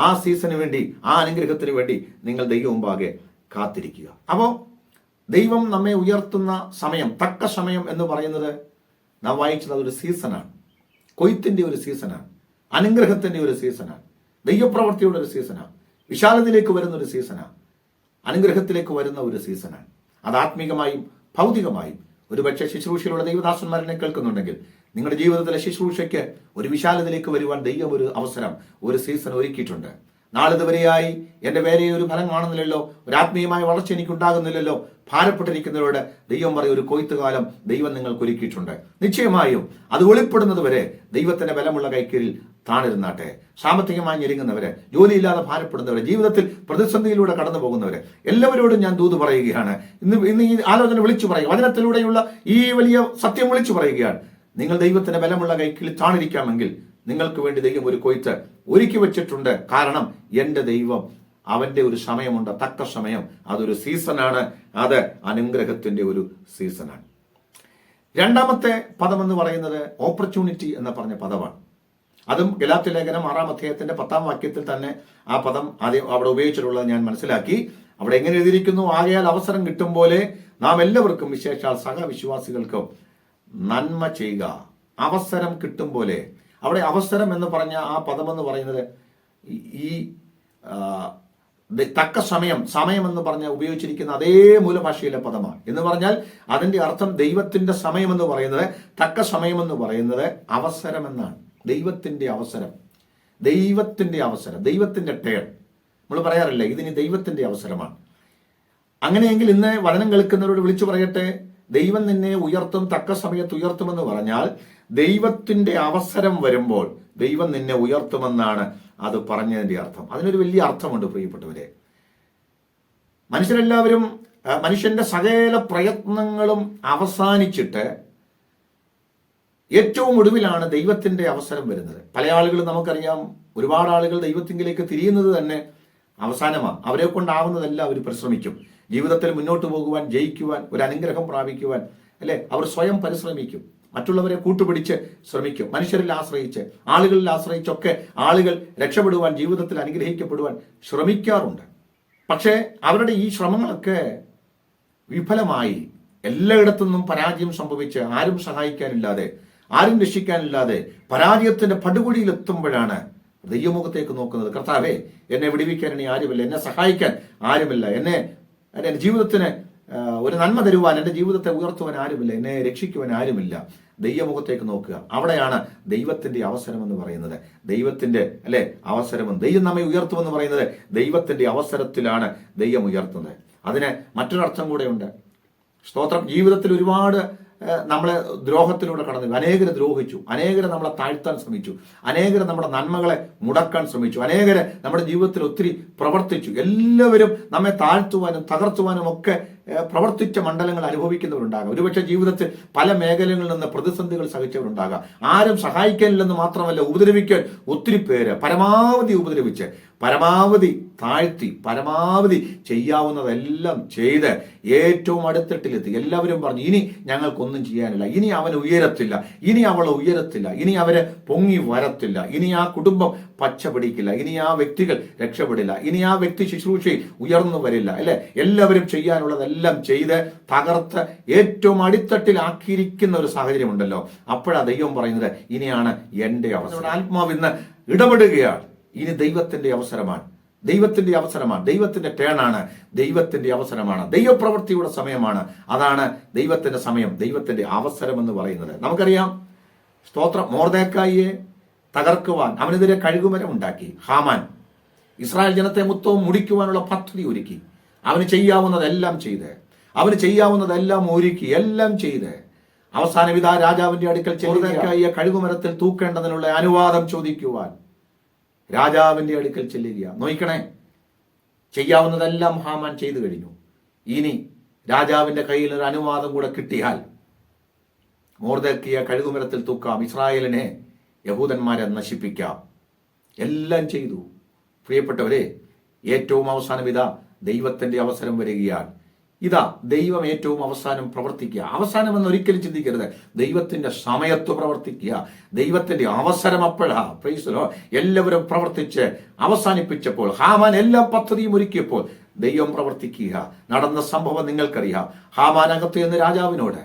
ആ സീസണിന് വേണ്ടി, ആ അനുഗ്രഹത്തിന് വേണ്ടി നിങ്ങൾ ദൈവം മുമ്പാകെ കാത്തിരിക്കുക. അപ്പോൾ ദൈവം നമ്മെ ഉയർത്തുന്ന സമയം, തക്ക സമയം എന്ന് പറയുന്നത് നാം വായിച്ചത് അതൊരു സീസണാണ്. കൊയ്ത്തിന്റെ ഒരു സീസണാണ്, അനുഗ്രഹത്തിന്റെ ഒരു സീസണാണ്, ദൈവപ്രവൃത്തിയുടെ ഒരു സീസണാണ്, വിശാലതയിലേക്ക് വരുന്ന ഒരു സീസണാണ്, അനുഗ്രഹത്തിലേക്ക് വരുന്ന ഒരു സീസണാണ്. അത് ആത്മീകമായും ഭൗതികമായും. ഒരുപക്ഷെ ശുശ്രൂഷയിലുള്ള ദൈവദാസന്മാരെ കേൾക്കുന്നുണ്ടെങ്കിൽ നിങ്ങളുടെ ജീവിതത്തിലെ ശുശ്രൂഷയ്ക്ക് ഒരു വിശാലതയിലേക്ക് വരുവാൻ ദൈവം ഒരു അവസരം, ഒരു സീസൺ ഒരുക്കിയിട്ടുണ്ട്. നാളിതുവരെയായി എൻ്റെ വേറെ ഒരു ഫലം കാണുന്നില്ലല്ലോ, ഒരു ആത്മീയമായ വളർച്ച എനിക്കുണ്ടാകുന്നില്ലല്ലോ. ഭാരപ്പെട്ടിരിക്കുന്നവരോട് ദൈവം പറയും, ഒരു കൊയ്ത്തുകാലം ദൈവം നിങ്ങൾക്ക് ഒരുക്കിയിട്ടുണ്ട്. നിശ്ചയമായും അത് വെളിപ്പെടുന്നത് വരെ ദൈവത്തിന്റെ ബലമുള്ള കൈക്കീഴിൽ താണിരുന്നാട്ടെ. സാമ്പത്തികമായി ഞെരുങ്ങുന്നവര്, ജോലിയില്ലാതെ ഭാരപ്പെടുന്നവര്, ജീവിതത്തിൽ പ്രതിസന്ധിയിലൂടെ കടന്നു പോകുന്നവര് എല്ലാവരോടും ഞാൻ ദൂത് പറയുകയാണ്. ഇന്ന് ഈ ആലോചന വിളിച്ചു പറയുക, വചനത്തിലൂടെയുള്ള ഈ വലിയ സത്യം വിളിച്ചു പറയുകയാണ്. നിങ്ങൾ ദൈവത്തിന്റെ ബലമുള്ള കൈക്കീഴിൽ താണിരിക്കാമെങ്കിൽ നിങ്ങൾക്ക് വേണ്ടി ദൈവം ഒരു കൊയ്ത്ത് ഒരുക്കി വെച്ചിട്ടുണ്ട്. കാരണം എൻ്റെ ദൈവം, അവന്റെ ഒരു സമയമുണ്ട്, തക്ക സമയം. അതൊരു സീസണാണ്, അത് അനുഗ്രഹത്തിന്റെ ഒരു സീസണാണ്. രണ്ടാമത്തെ പദം എന്ന് പറയുന്നത് ഓപ്പർച്യൂണിറ്റി എന്ന് പറഞ്ഞ പദമാണ്. അതും ഗലാത്യ ലേഖനം 6-ാം അധ്യായത്തിന്റെ 10-ാം വാക്യത്തിൽ തന്നെ ആ പദം ആദ്യം അവിടെ ഉപയോഗിച്ചിട്ടുള്ളത് ഞാൻ മനസ്സിലാക്കി. അവിടെ എങ്ങനെ എഴുതിയിരിക്കുന്നു? ആകയാൽ അവസരം കിട്ടും പോലെ നാം എല്ലാവർക്കും, വിശേഷാൽ സഹവിശ്വാസികൾക്കും നന്മ ചെയ്യുക. അവസരം കിട്ടും പോലെ. അവിടെ അവസരം എന്ന് പറഞ്ഞ ആ പദമെന്ന് പറയുന്നത് ഈ തക്ക സമയം, സമയം എന്ന് പറഞ്ഞ ഉപയോഗിച്ചിരിക്കുന്ന അതേ മൂലഭാഷയിലെ പദമാണ്. എന്ന് പറഞ്ഞാൽ അതിന്റെ അർത്ഥം ദൈവത്തിന്റെ സമയം എന്ന് പറയുന്നത്, തക്ക സമയം എന്ന് പറയുന്നത് അവസരം എന്നാണ്. ദൈവത്തിന്റെ അവസരം, ദൈവത്തിന്റെ അവസരം, ദൈവത്തിന്റെ ടേൺ. നമ്മൾ പറയാറില്ലേ, ഇതിന് ദൈവത്തിന്റെ അവസരമാണ്. അങ്ങനെയെങ്കിൽ ഇന്ന് വചനം കേൾക്കുന്നവരോട് വിളിച്ചു പറയട്ടെ, ദൈവം നിന്നെ ഉയർത്തും, തക്ക സമയത്ത് ഉയർത്തുമെന്ന് പറഞ്ഞാൽ ദൈവത്തിന്റെ അവസരം വരുമ്പോൾ ദൈവം നിന്നെ ഉയർത്തുമെന്നാണ് അത് പറഞ്ഞതിന്റെ അർത്ഥം. അതിനൊരു വലിയ അർത്ഥമുണ്ട് പ്രിയപ്പെട്ടവരെ. മനുഷ്യരെല്ലാവരും, മനുഷ്യന്റെ സകല പ്രയത്നങ്ങളും അവസാനിച്ചിട്ട് ഏറ്റവും ഒടുവിലാണ് ദൈവത്തിന്റെ അവസരം വരുന്നത്. പല ആളുകളും നമുക്കറിയാം, ഒരുപാട് ആളുകൾ ദൈവത്തിങ്കിലേക്ക് തിരിയുന്നത് തന്നെ അവസാനമാണ്. അവരെ കൊണ്ടാവുന്നതെല്ലാം അവർ പരിശ്രമിക്കും. ജീവിതത്തിൽ മുന്നോട്ട് പോകുവാൻ, ജയിക്കുവാൻ, ഒരു അനുഗ്രഹം പ്രാപിക്കുവാൻ, അല്ലെ, അവർ സ്വയം പരിശ്രമിക്കും. മറ്റുള്ളവരെ കൂട്ടുപിടിച്ച് ശ്രമിക്കും. മനുഷ്യരിൽ ആശ്രയിച്ച്, ആളുകളിൽ ആശ്രയിച്ചൊക്കെ ആളുകൾ രക്ഷപ്പെടുവാൻ, ജീവിതത്തിൽ അനുഗ്രഹിക്കപ്പെടുവാൻ ശ്രമിക്കാറുണ്ട്. പക്ഷേ അവരുടെ ഈ ശ്രമങ്ങളൊക്കെ വിഫലമായി എല്ലായിടത്തു നിന്നും പരാജയം സംഭവിച്ച്, ആരും സഹായിക്കാനില്ലാതെ, ആരും രക്ഷിക്കാനില്ലാതെ പരാജയത്തിന്റെ പടുകുഴിയിൽ എത്തുമ്പോഴാണ് ദൈവമുഖത്തേക്ക് നോക്കുന്നത്. കർത്താവേ, എന്നെ വിടുവിക്കാൻ ഇനി ആരുമില്ല, എന്നെ സഹായിക്കാൻ ആരുമില്ല, എൻ്റെ ജീവിതത്തിന് ഒരു നന്മ തരുവാൻ, എൻ്റെ ജീവിതത്തെ ഉയർത്തുവാൻ ആരുമില്ല, എന്നെ രക്ഷിക്കുവാൻ ആരുമില്ല. ദൈവമുഖത്തേക്ക് നോക്കുക. അവിടെയാണ് ദൈവത്തിന്റെ അവസരം എന്ന് പറയുന്നത്. ദൈവത്തിന്റെ അവസരം, ദൈവം നമ്മെ ഉയർത്തുമെന്ന് പറയുന്നത് ദൈവത്തിന്റെ അവസരത്തിലാണ് ദൈവം ഉയർത്തുന്നത്. അതിന് മറ്റൊരർത്ഥം കൂടെ ഉണ്ട്. സ്തോത്രം. ജീവിതത്തിൽ ഒരുപാട് നമ്മളെ ദ്രോഹത്തിലൂടെ കടന്നു, അനേകരെ ദ്രോഹിച്ചു, അനേകരെ നമ്മളെ താഴ്ത്താൻ ശ്രമിച്ചു, അനേകരെ നമ്മുടെ നന്മകളെ മുടക്കാൻ ശ്രമിച്ചു, അനേകരെ നമ്മുടെ ജീവിതത്തിൽ ഒത്തിരി പ്രവർത്തിച്ചു. എല്ലാവരും നമ്മെ താഴ്ത്തുവാനും തകർത്തുവാനും ഒക്കെ പ്രവർത്തിച്ച മണ്ഡലങ്ങൾ അനുഭവിക്കുന്നവരുണ്ടാകാം. ഒരുപക്ഷെ ജീവിതത്തിൽ പല മേഖലകളിൽ നിന്ന് പ്രതിസന്ധികൾ സഹിച്ചവരുണ്ടാകാം. ആരും സഹായിക്കാനില്ലെന്ന് മാത്രമല്ല, ഉപദ്രവിക്കാൻ ഒത്തിരി പേര് പരമാവധി ഉപദ്രവിച്ച്, പരമാവധി താഴ്ത്തി, പരമാവധി ചെയ്യാവുന്നതെല്ലാം ചെയ്ത് ഏറ്റവും അടുത്തിട്ടിലെത്തി. എല്ലാവരും പറഞ്ഞു, ഇനി ഞങ്ങൾക്കൊന്നും ചെയ്യാനില്ല, ഇനി അവൻ ഉയരത്തില്ല, ഇനി അവൾ ഉയരത്തില്ല, ഇനി അവര് പൊങ്ങി വരത്തില്ല, ഇനി ആ കുടുംബം പച്ച പിടിക്കില്ല, ഇനി ആ വ്യക്തികൾ രക്ഷപ്പെടില്ല, ഇനി ആ വ്യക്തി ശുശ്രൂഷയിൽ ഉയർന്നു വരില്ല. എല്ലാവരും ചെയ്യാനുള്ളതെല്ലാം ചെയ്ത് തകർത്ത് ഏറ്റവും അടിത്തട്ടിലാക്കിയിരിക്കുന്ന ഒരു സാഹചര്യം ഉണ്ടല്ലോ. അപ്പോഴാ ദൈവം പറയുന്നത്, ഇനിയാണ് എൻ്റെ അവസരം. ആത്മാവ് ഇന്ന് ഇടപെടുകയാണ്. ഇനി ദൈവത്തിന്റെ അവസരമാണ്, ദൈവത്തിന്റെ അവസരമാണ്, ദൈവത്തിന്റെ ടേണാണ്, ദൈവത്തിന്റെ അവസരമാണ്, ദൈവപ്രവൃത്തിയുടെ സമയമാണ്. അതാണ് ദൈവത്തിന്റെ സമയം, ദൈവത്തിന്റെ അവസരം എന്ന് പറയുന്നത്. നമുക്കറിയാം, സ്തോത്രം. മൊർദെഖായിയെ തകർക്കുവാൻ അവനെതിരെ കഴുകുമരം ഉണ്ടാക്കി ഹാമാൻ. ഇസ്രായേൽ ജനത്തെ മൊത്തവും മുടിക്കുവാനുള്ള പദ്ധതി ഒരുക്കി. അവന് ചെയ്യാവുന്നതെല്ലാം ചെയ്ത്, അവന് ചെയ്യാവുന്നതെല്ലാം ഒരുക്കി, എല്ലാം ചെയ്ത് അവസാനം ഇതാ രാജാവിന്റെ അടുക്കൽ മൊർദെഖായിയെ കഴുകുമരത്തിൽ തൂക്കേണ്ടതിനുള്ള അനുവാദം ചോദിക്കുവാൻ രാജാവിന്റെ അടുക്കൽ ചെല്ലുക. നോക്കണേ, ചെയ്യാവുന്നതെല്ലാം ഹാമാൻ ചെയ്തു കഴിഞ്ഞു. ഇനി രാജാവിന്റെ കയ്യിൽ ഒരു അനുവാദം കൂടെ കിട്ടിയാൽ മൊർദെഖായിയെ കഴുകുമരത്തിൽ തൂക്കാം, ഇസ്രായേലിനെ, യഹൂദന്മാരെ നശിപ്പിക്കാം. എല്ലാം ചെയ്തു. പ്രിയപ്പെട്ടവരെ, ഏറ്റവും അവസാനം ഇതാ ദൈവത്തിന്റെ അവസരം വരികയാണ്. ഇതാ ദൈവം ഏറ്റവും അവസാനം പ്രവർത്തിക്കുക. അവസാനം എന്ന് ഒരിക്കലും ചിന്തിക്കരുത്. ദൈവത്തിന്റെ സമയത്ത് പ്രവർത്തിക്കുക. ദൈവത്തിന്റെ അവസരം അപ്പോഴാ. Price the Lord. എല്ലാവരും പ്രവർത്തിച്ച് അവസാനിപ്പിച്ചപ്പോൾ, ഹാമാൻ എല്ലാ പദ്ധതിയും ഒരുക്കിയപ്പോൾ ദൈവം പ്രവർത്തിക്കുക. നടന്ന സംഭവം നിങ്ങൾക്കറിയാം. ഹാമാനകത്ത് എന്ന് രാജാവിനോട്,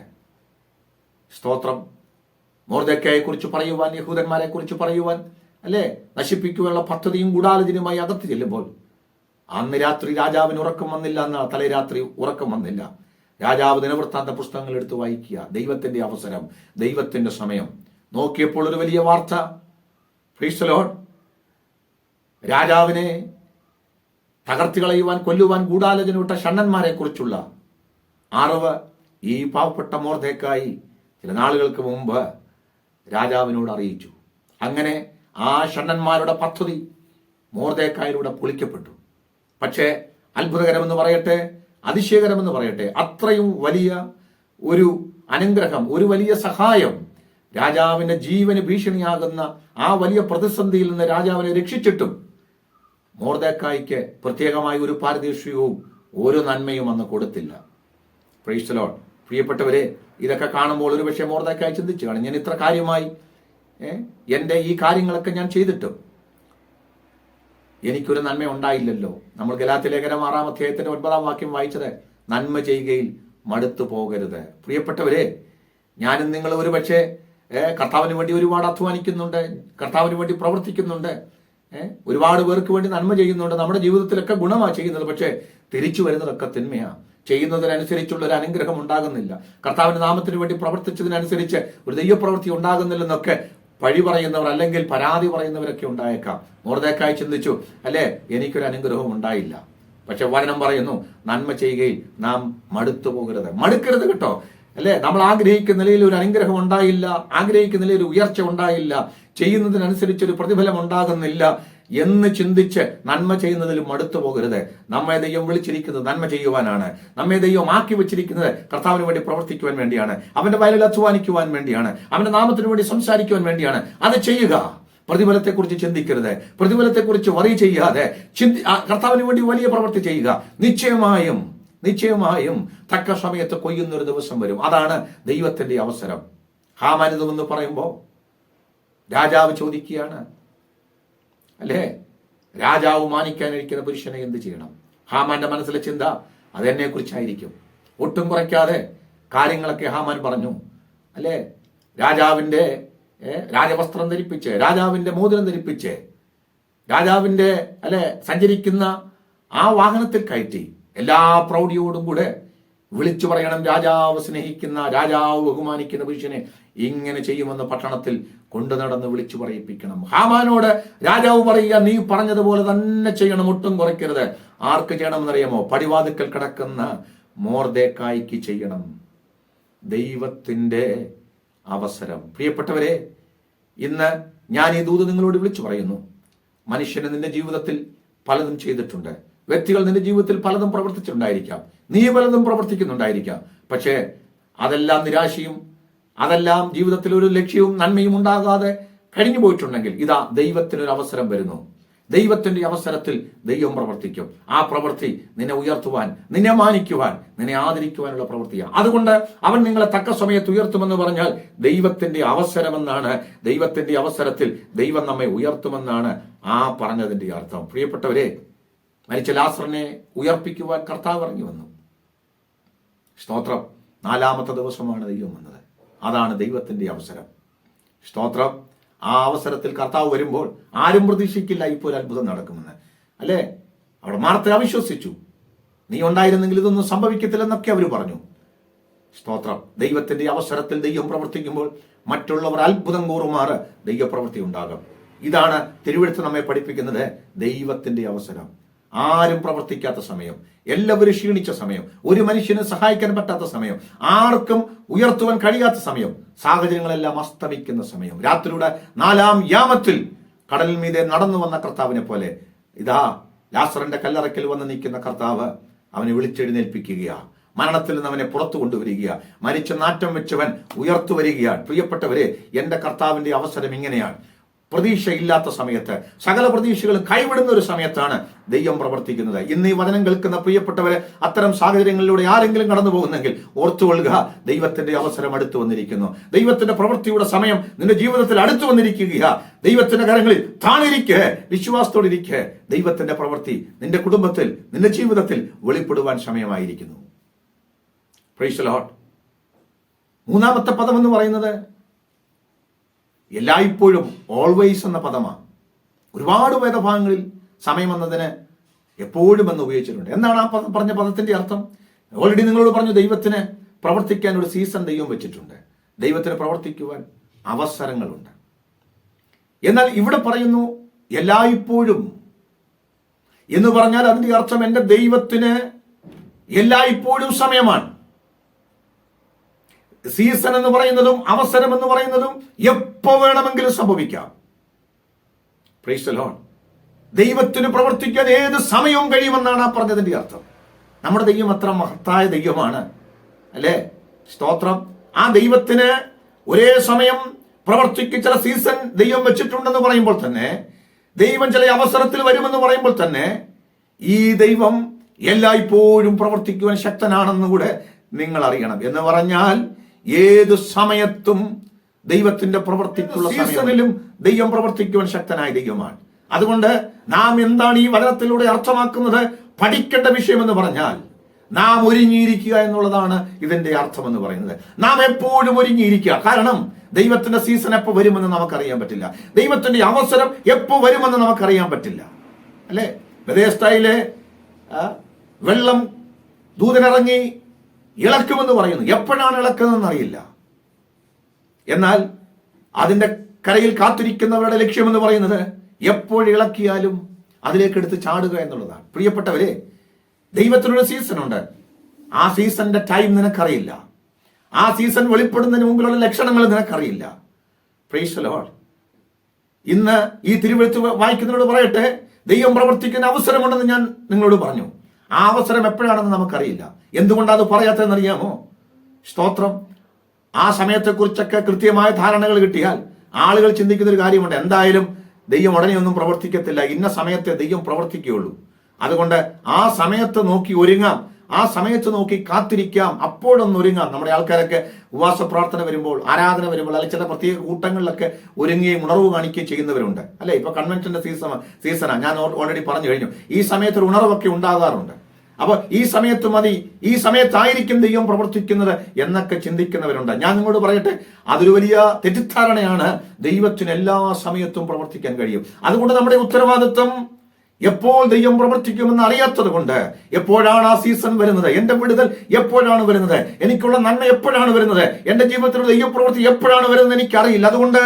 സ്തോത്രം, മൊർദെഖായിയെ കുറിച്ച് പറയുവാൻ, യഹൂദന്മാരെ കുറിച്ച് പറയുവാൻ, നശിപ്പിക്കുവാനുള്ള പദ്ധതിയും ഗൂഢാലോചനയുമായി അകത്ത് ചെല്ലുമ്പോൾ അന്ന് രാത്രി രാജാവിന് ഉറക്കം വന്നില്ല. എന്ന തലേ രാത്രി ഉറക്കം വന്നില്ല. രാജാവ് ദിനവൃത്താന്ത പുസ്തകങ്ങൾ എടുത്ത് വായിക്കുക. ദൈവത്തിന്റെ അവസരം, ദൈവത്തിന്റെ സമയം. നോക്കിയപ്പോൾ ഒരു വലിയ വാർത്ത. Price the Lord. രാജാവിനെ തകർത്തി കളയുവാൻ, കൊല്ലുവാൻ ഗൂഢാലോചന വിട്ട ഷണ്ണന്മാരെ കുറിച്ചുള്ള അറിവ് ഈ പാവപ്പെട്ട മൊർദെഖായി ചില നാളുകൾക്ക് മുമ്പ് രാജാവിനോട് അറിയിച്ചു. അങ്ങനെ ആ ഷണ്ണന്മാരുടെ പദ്ധതി മൊർദെഖായിലൂടെ പൊളിക്കപ്പെട്ടു. പക്ഷേ അത്ഭുതകരമെന്ന് പറയട്ടെ, അതിശയകരമെന്ന് പറയട്ടെ, അത്രയും വലിയ ഒരു അനുഗ്രഹം, ഒരു വലിയ സഹായം, രാജാവിന്റെ ജീവന് ഭീഷണിയാകുന്ന ആ വലിയ പ്രതിസന്ധിയിൽ നിന്ന് രാജാവിനെ രക്ഷിച്ചിട്ടും മൊർദെഖായിക്ക് പ്രത്യേകമായി ഒരു പാരിതോഷികവും ഒരു നന്മയും അന്ന് കൊടുത്തില്ല. Price the Lord. പ്രിയപ്പെട്ടവരെ, ഇതൊക്കെ കാണുമ്പോൾ ഒരു പക്ഷേ മൊർദെഖായി ചിന്തിച്ചു കാണും, ഞാൻ ഇത്ര കാര്യമായി എൻ്റെ ഈ കാര്യങ്ങളൊക്കെ ഞാൻ ചെയ്തിട്ടും എനിക്കൊരു നന്മ ഉണ്ടായില്ലല്ലോ. നമ്മൾ ഗലാത്യ ലേഖനം 6-ാം അധ്യായത്തിന്റെ 9-ാം വാക്യം വായിച്ചത്, നന്മ ചെയ്യുകയിൽ മടുത്തു പോകരുത്. പ്രിയപ്പെട്ടവരെ, ഞാനും നിങ്ങൾ ഒരു പക്ഷേ കർത്താവിന് വേണ്ടി ഒരുപാട് അധ്വാനിക്കുന്നുണ്ട്, കർത്താവിന് വേണ്ടി പ്രവർത്തിക്കുന്നുണ്ട്, ഒരുപാട് പേർക്ക് വേണ്ടി നന്മ ചെയ്യുന്നുണ്ട്, നമ്മുടെ ജീവിതത്തിലൊക്കെ ഗുണമാണ് ചെയ്യുന്നത്. പക്ഷേ തിരിച്ചു വരുന്നതൊക്കെ തിന്മയാണ്. ചെയ്യുന്നതിനനുസരിച്ചുള്ള ഒരു അനുഗ്രഹം ഉണ്ടാകുന്നില്ല, കർത്താവിന്റെ നാമത്തിന് വേണ്ടി പ്രവർത്തിച്ചതിനനുസരിച്ച് ഒരു ദൈവപ്രവൃത്തി ഉണ്ടാകുന്നില്ലെന്നൊക്കെ പഴി പറയുന്നവർ അല്ലെങ്കിൽ പരാതി പറയുന്നവരൊക്കെ ഉണ്ടായേക്കാം. മൊർദെഖായി ചിന്തിച്ചു, അല്ലേ, എനിക്കൊരു അനുഗ്രഹവും ഉണ്ടായില്ല. പക്ഷെ വചനം പറയുന്നു, നന്മ ചെയ്യുകയിൽ നാം മടുത്തു പോകരുത്. മടുക്കരുത് കേട്ടോ, അല്ലേ. നമ്മൾ ആഗ്രഹിക്കുന്ന നിലയിൽ ഒരു അനുഗ്രഹം ഉണ്ടായില്ല, ആഗ്രഹിക്കുന്ന നിലയിൽ ഒരു ഉയർച്ച ഉണ്ടായില്ല, ചെയ്യുന്നതിനനുസരിച്ചൊരു പ്രതിഫലം ഉണ്ടാകുന്നില്ല എന്ന് ചിന്തിച്ച് നന്മ ചെയ്യുന്നതിൽ മടുത്തു പോകരുത്. നമ്മെ ദൈവം വിളിച്ചിരിക്കുന്നത് നന്മ ചെയ്യുവാനാണ്. നമ്മെ ദൈവം ആക്കി വെച്ചിരിക്കുന്നത് കർത്താവിന് വേണ്ടി പ്രവർത്തിക്കുവാൻ വേണ്ടിയാണ്, അവന്റെ വയലിൽ അധ്വാനിക്കുവാൻ വേണ്ടിയാണ്, അവന്റെ നാമത്തിന് വേണ്ടി സംസാരിക്കുവാൻ വേണ്ടിയാണ്. അത് ചെയ്യുക. പ്രതിഫലത്തെക്കുറിച്ച് ചിന്തിക്കരുത്, പ്രതിഫലത്തെക്കുറിച്ച് വറി ചെയ്യാതെ കർത്താവിന് വേണ്ടി വലിയ പ്രവൃത്തി ചെയ്യുക. നിശ്ചയമായും തക്ക സമയത്ത് കൊയ്യുന്നൊരു ദിവസം വരും. അതാണ് ദൈവത്തിന്റെ അവസരം. ഹാമാനിതമെന്ന് പറയുമ്പോൾ രാജാവ് ചോദിക്കുകയാണ്, അല്ലേ, രാജാവ് മാനിക്കാനിരിക്കുന്ന പുരുഷനെ എന്ത് ചെയ്യണം? ഹാമാന്റെ മനസ്സിലെ ചിന്ത അതെന്നെ കുറിച്ചായിരിക്കും. ഒട്ടും കുറയ്ക്കാതെ കാര്യങ്ങളൊക്കെ ഹാമാൻ പറഞ്ഞു, അല്ലേ. രാജാവിന്റെ രാജവസ്ത്രം ധരിപ്പിച്ച്, രാജാവിന്റെ മോതിരം ധരിപ്പിച്ച്, രാജാവിന്റെ സഞ്ചരിക്കുന്ന ആ വാഹനത്തിൽ കയറ്റി എല്ലാ പ്രൗഢിയോടും കൂടെ വിളിച്ചു പറയണം, രാജാവ് സ്നേഹിക്കുന്ന, രാജാവ് ബഹുമാനിക്കുന്ന പുരുഷനെ ഇങ്ങനെ ചെയ്യുമെന്ന് പട്ടണത്തിൽ കൊണ്ടു നടന്ന് വിളിച്ചു പറയിപ്പിക്കണം. ഹാമാനോട് രാജാവ് പറയുക, നീ പറഞ്ഞതുപോലെ തന്നെ ചെയ്യണം, ഒട്ടും കുറയ്ക്കരുത്. ആർക്ക് ചെയ്യണമെന്നറിയാമോ? പടിവാതിക്കൽ കിടക്കുന്ന മൊർദെഖായിക്ക് ചെയ്യണം. ദൈവത്തിന്റെ അവസരം. പ്രിയപ്പെട്ടവരെ, ഇന്ന് ഞാൻ ഈ ദൂത് നിങ്ങളോട് വിളിച്ചു പറയുന്നു. മനുഷ്യന് നിന്റെ ജീവിതത്തിൽ പലതും ചെയ്തിട്ടുണ്ട്, വ്യക്തികൾ നിന്റെ ജീവിതത്തിൽ പലതും പ്രവർത്തിച്ചിട്ടുണ്ടായിരിക്കാം, നീ പലതും പ്രവർത്തിക്കുന്നുണ്ടായിരിക്കാം. പക്ഷേ അതെല്ലാം നിരാശയും, അതെല്ലാം ജീവിതത്തിൽ ഒരു ലക്ഷ്യവും നന്മയും ഉണ്ടാകാതെ കഴിഞ്ഞു പോയിട്ടുണ്ടെങ്കിൽ ഇതാ ദൈവത്തിനൊരു അവസരം വരുന്നു. ദൈവത്തിന്റെ അവസരത്തിൽ ദൈവം പ്രവർത്തിക്കും. ആ പ്രവൃത്തി നിന്നെ ഉയർത്തുവാൻ, നിന്നെ മാനിക്കുവാൻ, നിന്നെ ആദരിക്കുവാനുള്ള പ്രവൃത്തിയാണ്. അതുകൊണ്ട് അവൻ നിങ്ങളെ തക്ക സമയത്ത് ഉയർത്തുമെന്ന് പറഞ്ഞാൽ ദൈവത്തിന്റെ അവസരമെന്നാണ്. ദൈവത്തിന്റെ അവസരത്തിൽ ദൈവം നമ്മെ ഉയർത്തുമെന്നാണ് ആ പറഞ്ഞതിന്റെ അർത്ഥം. പ്രിയപ്പെട്ടവരെ, മരിച്ച ലാസറിനെ ഉയർപ്പിക്കുവാൻ കർത്താവ് ഇറങ്ങി വന്നു. സ്തോത്രം. 4-ാമത്തെ ദിവസമാണ് ദൈവം വന്നത്. അതാണ് ദൈവത്തിന്റെ അവസരം. സ്തോത്രം. ആ അവസരത്തിൽ കർത്താവ് വരുമ്പോൾ ആരും പ്രതീക്ഷിക്കില്ല ഇപ്പോൾ ഒരു അത്ഭുതം നടക്കുമെന്ന്, അല്ലേ. അവിടെ മാർത്ത അവിശ്വസിച്ചു. നീ ഉണ്ടായിരുന്നെങ്കിൽ ഇതൊന്നും സംഭവിക്കത്തില്ലെന്നൊക്കെ അവർ പറഞ്ഞു. സ്തോത്രം. ദൈവത്തിന്റെ അവസരത്തിൽ ദൈവം പ്രവർത്തിക്കുമ്പോൾ മറ്റുള്ളവർ അത്ഭുതം കൂറുമാറ് ദൈവപ്രവൃത്തി ഉണ്ടാകും. ഇതാണ് തിരുവെഴുത്ത് നമ്മെ പഠിപ്പിക്കുന്നത്. ദൈവത്തിന്റെ അവസരം. ആരും പ്രവർത്തിക്കാത്ത സമയം, എല്ലാവരും ക്ഷീണിച്ച സമയം, ഒരു മനുഷ്യന് സഹായിക്കാൻ പറ്റാത്ത സമയം, ആർക്കും ഉയർത്തുവാൻ കഴിയാത്ത സമയം, സാഹചര്യങ്ങളെല്ലാം അസ്തമിക്കുന്ന സമയം, രാത്രിയുടെ 4-ാം യാമത്തിൽ കടലിൽ മീതെ നടന്നു വന്ന കർത്താവിനെ പോലെ ഇതാ ലാസറിന്റെ കല്ലറയ്ക്കൽ വന്ന് നിൽക്കുന്ന കർത്താവ് അവനെ വിളിച്ചെഴുന്നേൽപ്പിക്കുകയാണ്. മരണത്തിൽ നിന്ന് അവനെ പുറത്തു കൊണ്ടുവരിക, മരിച്ച നാറ്റം വെച്ചവൻ ഉയർത്തു വരികയാണ്. പ്രിയപ്പെട്ടവരെ, എന്റെ കർത്താവിന്റെ അവസരം ഇങ്ങനെയാണ്. പ്രതീക്ഷയില്ലാത്ത സമയത്ത്, സകല പ്രതീക്ഷകളും കൈവിടുന്ന ഒരു സമയത്താണ് ദൈവം പ്രവർത്തിക്കുന്നത്. ഇന്ന് ഈ വചനം കേൾക്കുന്ന പ്രിയപ്പെട്ടവരെ, അത്തരം സാഹചര്യങ്ങളിലൂടെ ആരെങ്കിലും കടന്നു പോകുന്നെങ്കിൽ ഓർത്തുകൊള്ളുക, ദൈവത്തിന്റെ അവസരം അടുത്തു വന്നിരിക്കുന്നു. ദൈവത്തിന്റെ പ്രവൃത്തിയുടെ സമയം നിന്റെ ജീവിതത്തിൽ അടുത്തു വന്നിരിക്കുക. ദൈവത്തിന്റെ കരങ്ങളിൽ താണിരിക്കെ, വിശ്വാസത്തോടിരിക്കെ. ദൈവത്തിന്റെ പ്രവൃത്തി നിന്റെ കുടുംബത്തിൽ, നിന്റെ ജീവിതത്തിൽ വെളിപ്പെടുവാൻ സമയമായിരിക്കുന്നു. Praise the Lord. 3-ാമത്തെ പദം എന്ന് പറയുന്നത് എല്ലായ്പ്പോഴും, ഓൾവേസ് എന്ന പദമാണ്. ഒരുപാട് വേദഭാഗങ്ങളിൽ സമയം എന്നതിന് എപ്പോഴും എന്ന് ഉപയോഗിച്ചിട്ടുണ്ട്. എന്താണ് ആ പറഞ്ഞ പദത്തിന്റെ അർത്ഥം? ഓൾറെഡി നിങ്ങളോട് പറഞ്ഞു, ദൈവത്തിന് പ്രവർത്തിക്കാൻ ഒരു സീസൺ ദൈവം വെച്ചിട്ടുണ്ട്. ദൈവത്തിന് പ്രവർത്തിക്കുവാൻ അവസരങ്ങളുണ്ട്. എന്നാൽ ഇവിടെ പറയുന്നു എല്ലായ്പ്പോഴും എന്ന് പറഞ്ഞാൽ അതിന്റെ അർത്ഥം എൻ്റെ ദൈവത്തിന് എല്ലായ്പ്പോഴും സമയമാണ്. സീസൺ എന്ന് പറയുന്നതും അവസരം എന്ന് പറയുന്നതും എപ്പോ വേണമെങ്കിലും സംഭവിക്കാം. Price the Lord. ദൈവത്തിന് പ്രവർത്തിക്കാൻ ഏത് സമയവും കഴിയുമെന്നാണ് ആ പറഞ്ഞതിന്റെ അർത്ഥം. നമ്മുടെ ദൈവം അത്ര മഹത്തായ ദൈവമാണ്, അല്ലേ? സ്തോത്രം. ആ ദൈവത്തിന് ഒരേ സമയം പ്രവർത്തിക്ക് ചില സീസൺ ദൈവം വെച്ചിട്ടുണ്ടെന്ന് പറയുമ്പോൾ തന്നെ, ദൈവം ചില അവസരത്തിൽ വരുമെന്ന് പറയുമ്പോൾ തന്നെ, ഈ ദൈവം എല്ലായ്പ്പോഴും പ്രവർത്തിക്കുവാൻ ശക്തനാണെന്ന് കൂടെ നിങ്ങൾ അറിയണം. എന്ന് പറഞ്ഞാൽ ഏത് സമയത്തും ദൈവത്തിന്റെ പ്രവർത്തിക്കുള്ള സീസണിലും ദൈവം പ്രവർത്തിക്കുവാൻ ശക്തനായ ദൈവമാണ്. അതുകൊണ്ട് നാം എന്താണ് ഈ വചനത്തിലൂടെ അർത്ഥമാക്കുന്നത്? പഠിക്കേണ്ട വിഷയം എന്ന് പറഞ്ഞാൽ നാം ഒരുങ്ങിയിരിക്കുക എന്നുള്ളതാണ് ഇതിന്റെ അർത്ഥം എന്ന് പറയുന്നത്. നാം എപ്പോഴും ഒരുങ്ങിയിരിക്കുക. കാരണം ദൈവത്തിന്റെ സീസൺ എപ്പോ വരുമെന്ന് നമുക്കറിയാൻ പറ്റില്ല. ദൈവത്തിന്റെ അവസരം എപ്പോ വരുമെന്ന് നമുക്കറിയാൻ പറ്റില്ല, അല്ലെ? ബെഥെസ്ദയിലെ വെള്ളം ദൂതനിറങ്ങി ഇളക്കുമെന്ന് പറയുന്നു. എപ്പോഴാണ് ഇളക്കുന്നതെന്ന് അറിയില്ല. എന്നാൽ അതിന്റെ കരയിൽ കാത്തിരിക്കുന്നവരുടെ ലക്ഷ്യമെന്ന് പറയുന്നത് എപ്പോഴിളക്കിയാലും അതിലേക്ക് എടുത്ത് ചാടുക എന്നുള്ളതാണ്. പ്രിയപ്പെട്ടവരെ, ദൈവത്തിനൊരു സീസൺ ഉണ്ട്. ആ സീസണിന്റെ ടൈം നിനക്കറിയില്ല. ആ സീസൺ വെളിപ്പെടുന്നതിന് മുമ്പിലുള്ള ലക്ഷണങ്ങൾ നിനക്കറിയില്ല. Praise the Lord. ഇന്ന് ഈ തിരുവെഴുത്ത് വായിക്കുന്നതിനോട് പറയട്ടെ, ദൈവം പ്രവർത്തിക്കുന്ന അവസരമുണ്ടെന്ന് ഞാൻ നിങ്ങളോട് പറഞ്ഞു. ആ അവസരം എപ്പോഴാണെന്ന് നമുക്കറിയില്ല. എന്തുകൊണ്ടാണ് അത് പറയാത്തതെന്ന് അറിയാമോ? സ്തോത്രം. ആ സമയത്തെക്കുറിച്ചൊക്കെ കൃത്യമായ ധാരണകൾ കിട്ടിയാൽ ആളുകൾ ചിന്തിക്കുന്ന ഒരു കാര്യമുണ്ട്, എന്തായാലും ദൈവം ഉടനെയൊന്നും പ്രവർത്തിക്കത്തില്ല, ഇന്ന സമയത്തെ ദൈവം പ്രവർത്തിക്കുകയുള്ളൂ. അതുകൊണ്ട് ആ സമയത്ത് നോക്കി ഒരുങ്ങാം, ആ സമയത്ത് നോക്കി കാത്തിരിക്കാം, അപ്പോഴൊന്ന് ഒരുങ്ങാം. നമ്മുടെ ആൾക്കാരൊക്കെ ഉപവാസ പ്രാർത്ഥന വരുമ്പോൾ, ആരാധന വരുമ്പോൾ, അല്ലെങ്കിൽ ചില പ്രത്യേക കൂട്ടങ്ങളിലൊക്കെ ഒരുങ്ങുകയും ഉണർവ് കാണിക്കുകയും ചെയ്യുന്നവരുണ്ട്, അല്ലെ? ഇപ്പൊ കൺവെൻഷന്റെ സീസണാണ്, ഞാൻ ഓൾറെഡി പറഞ്ഞു കഴിഞ്ഞു. ഈ സമയത്ത് ഒരു ഉണർവൊക്കെ ഉണ്ടാകാറുണ്ട്. അപ്പൊ ഈ സമയത്ത് മതി, ഈ സമയത്തായിരിക്കും ദൈവം പ്രവർത്തിക്കുന്നത് എന്നൊക്കെ ചിന്തിക്കുന്നവരുണ്ട്. ഞാൻ നിങ്ങളോട് പറയട്ടെ, അതൊരു വലിയ തെറ്റിദ്ധാരണയാണ്. ദൈവത്തിന് എല്ലാ സമയത്തും പ്രവർത്തിക്കാൻ കഴിയും. അതുകൊണ്ട് നമ്മുടെ ഉത്തരവാദിത്വം എപ്പോൾ ദൈവം പ്രവർത്തിക്കുമെന്ന് അറിയാത്തത് കൊണ്ട്, എപ്പോഴാണ് ആ സീസൺ വരുന്നത്, എന്റെ വിടുതൽ എപ്പോഴാണ് വരുന്നത്, എനിക്കുള്ള നന്മ എപ്പോഴാണ് വരുന്നത്, എന്റെ ജീവിതത്തിലുള്ള ദൈവപ്രവൃത്തി എപ്പോഴാണ് വരുന്നത് എനിക്കറിയില്ല. അതുകൊണ്ട്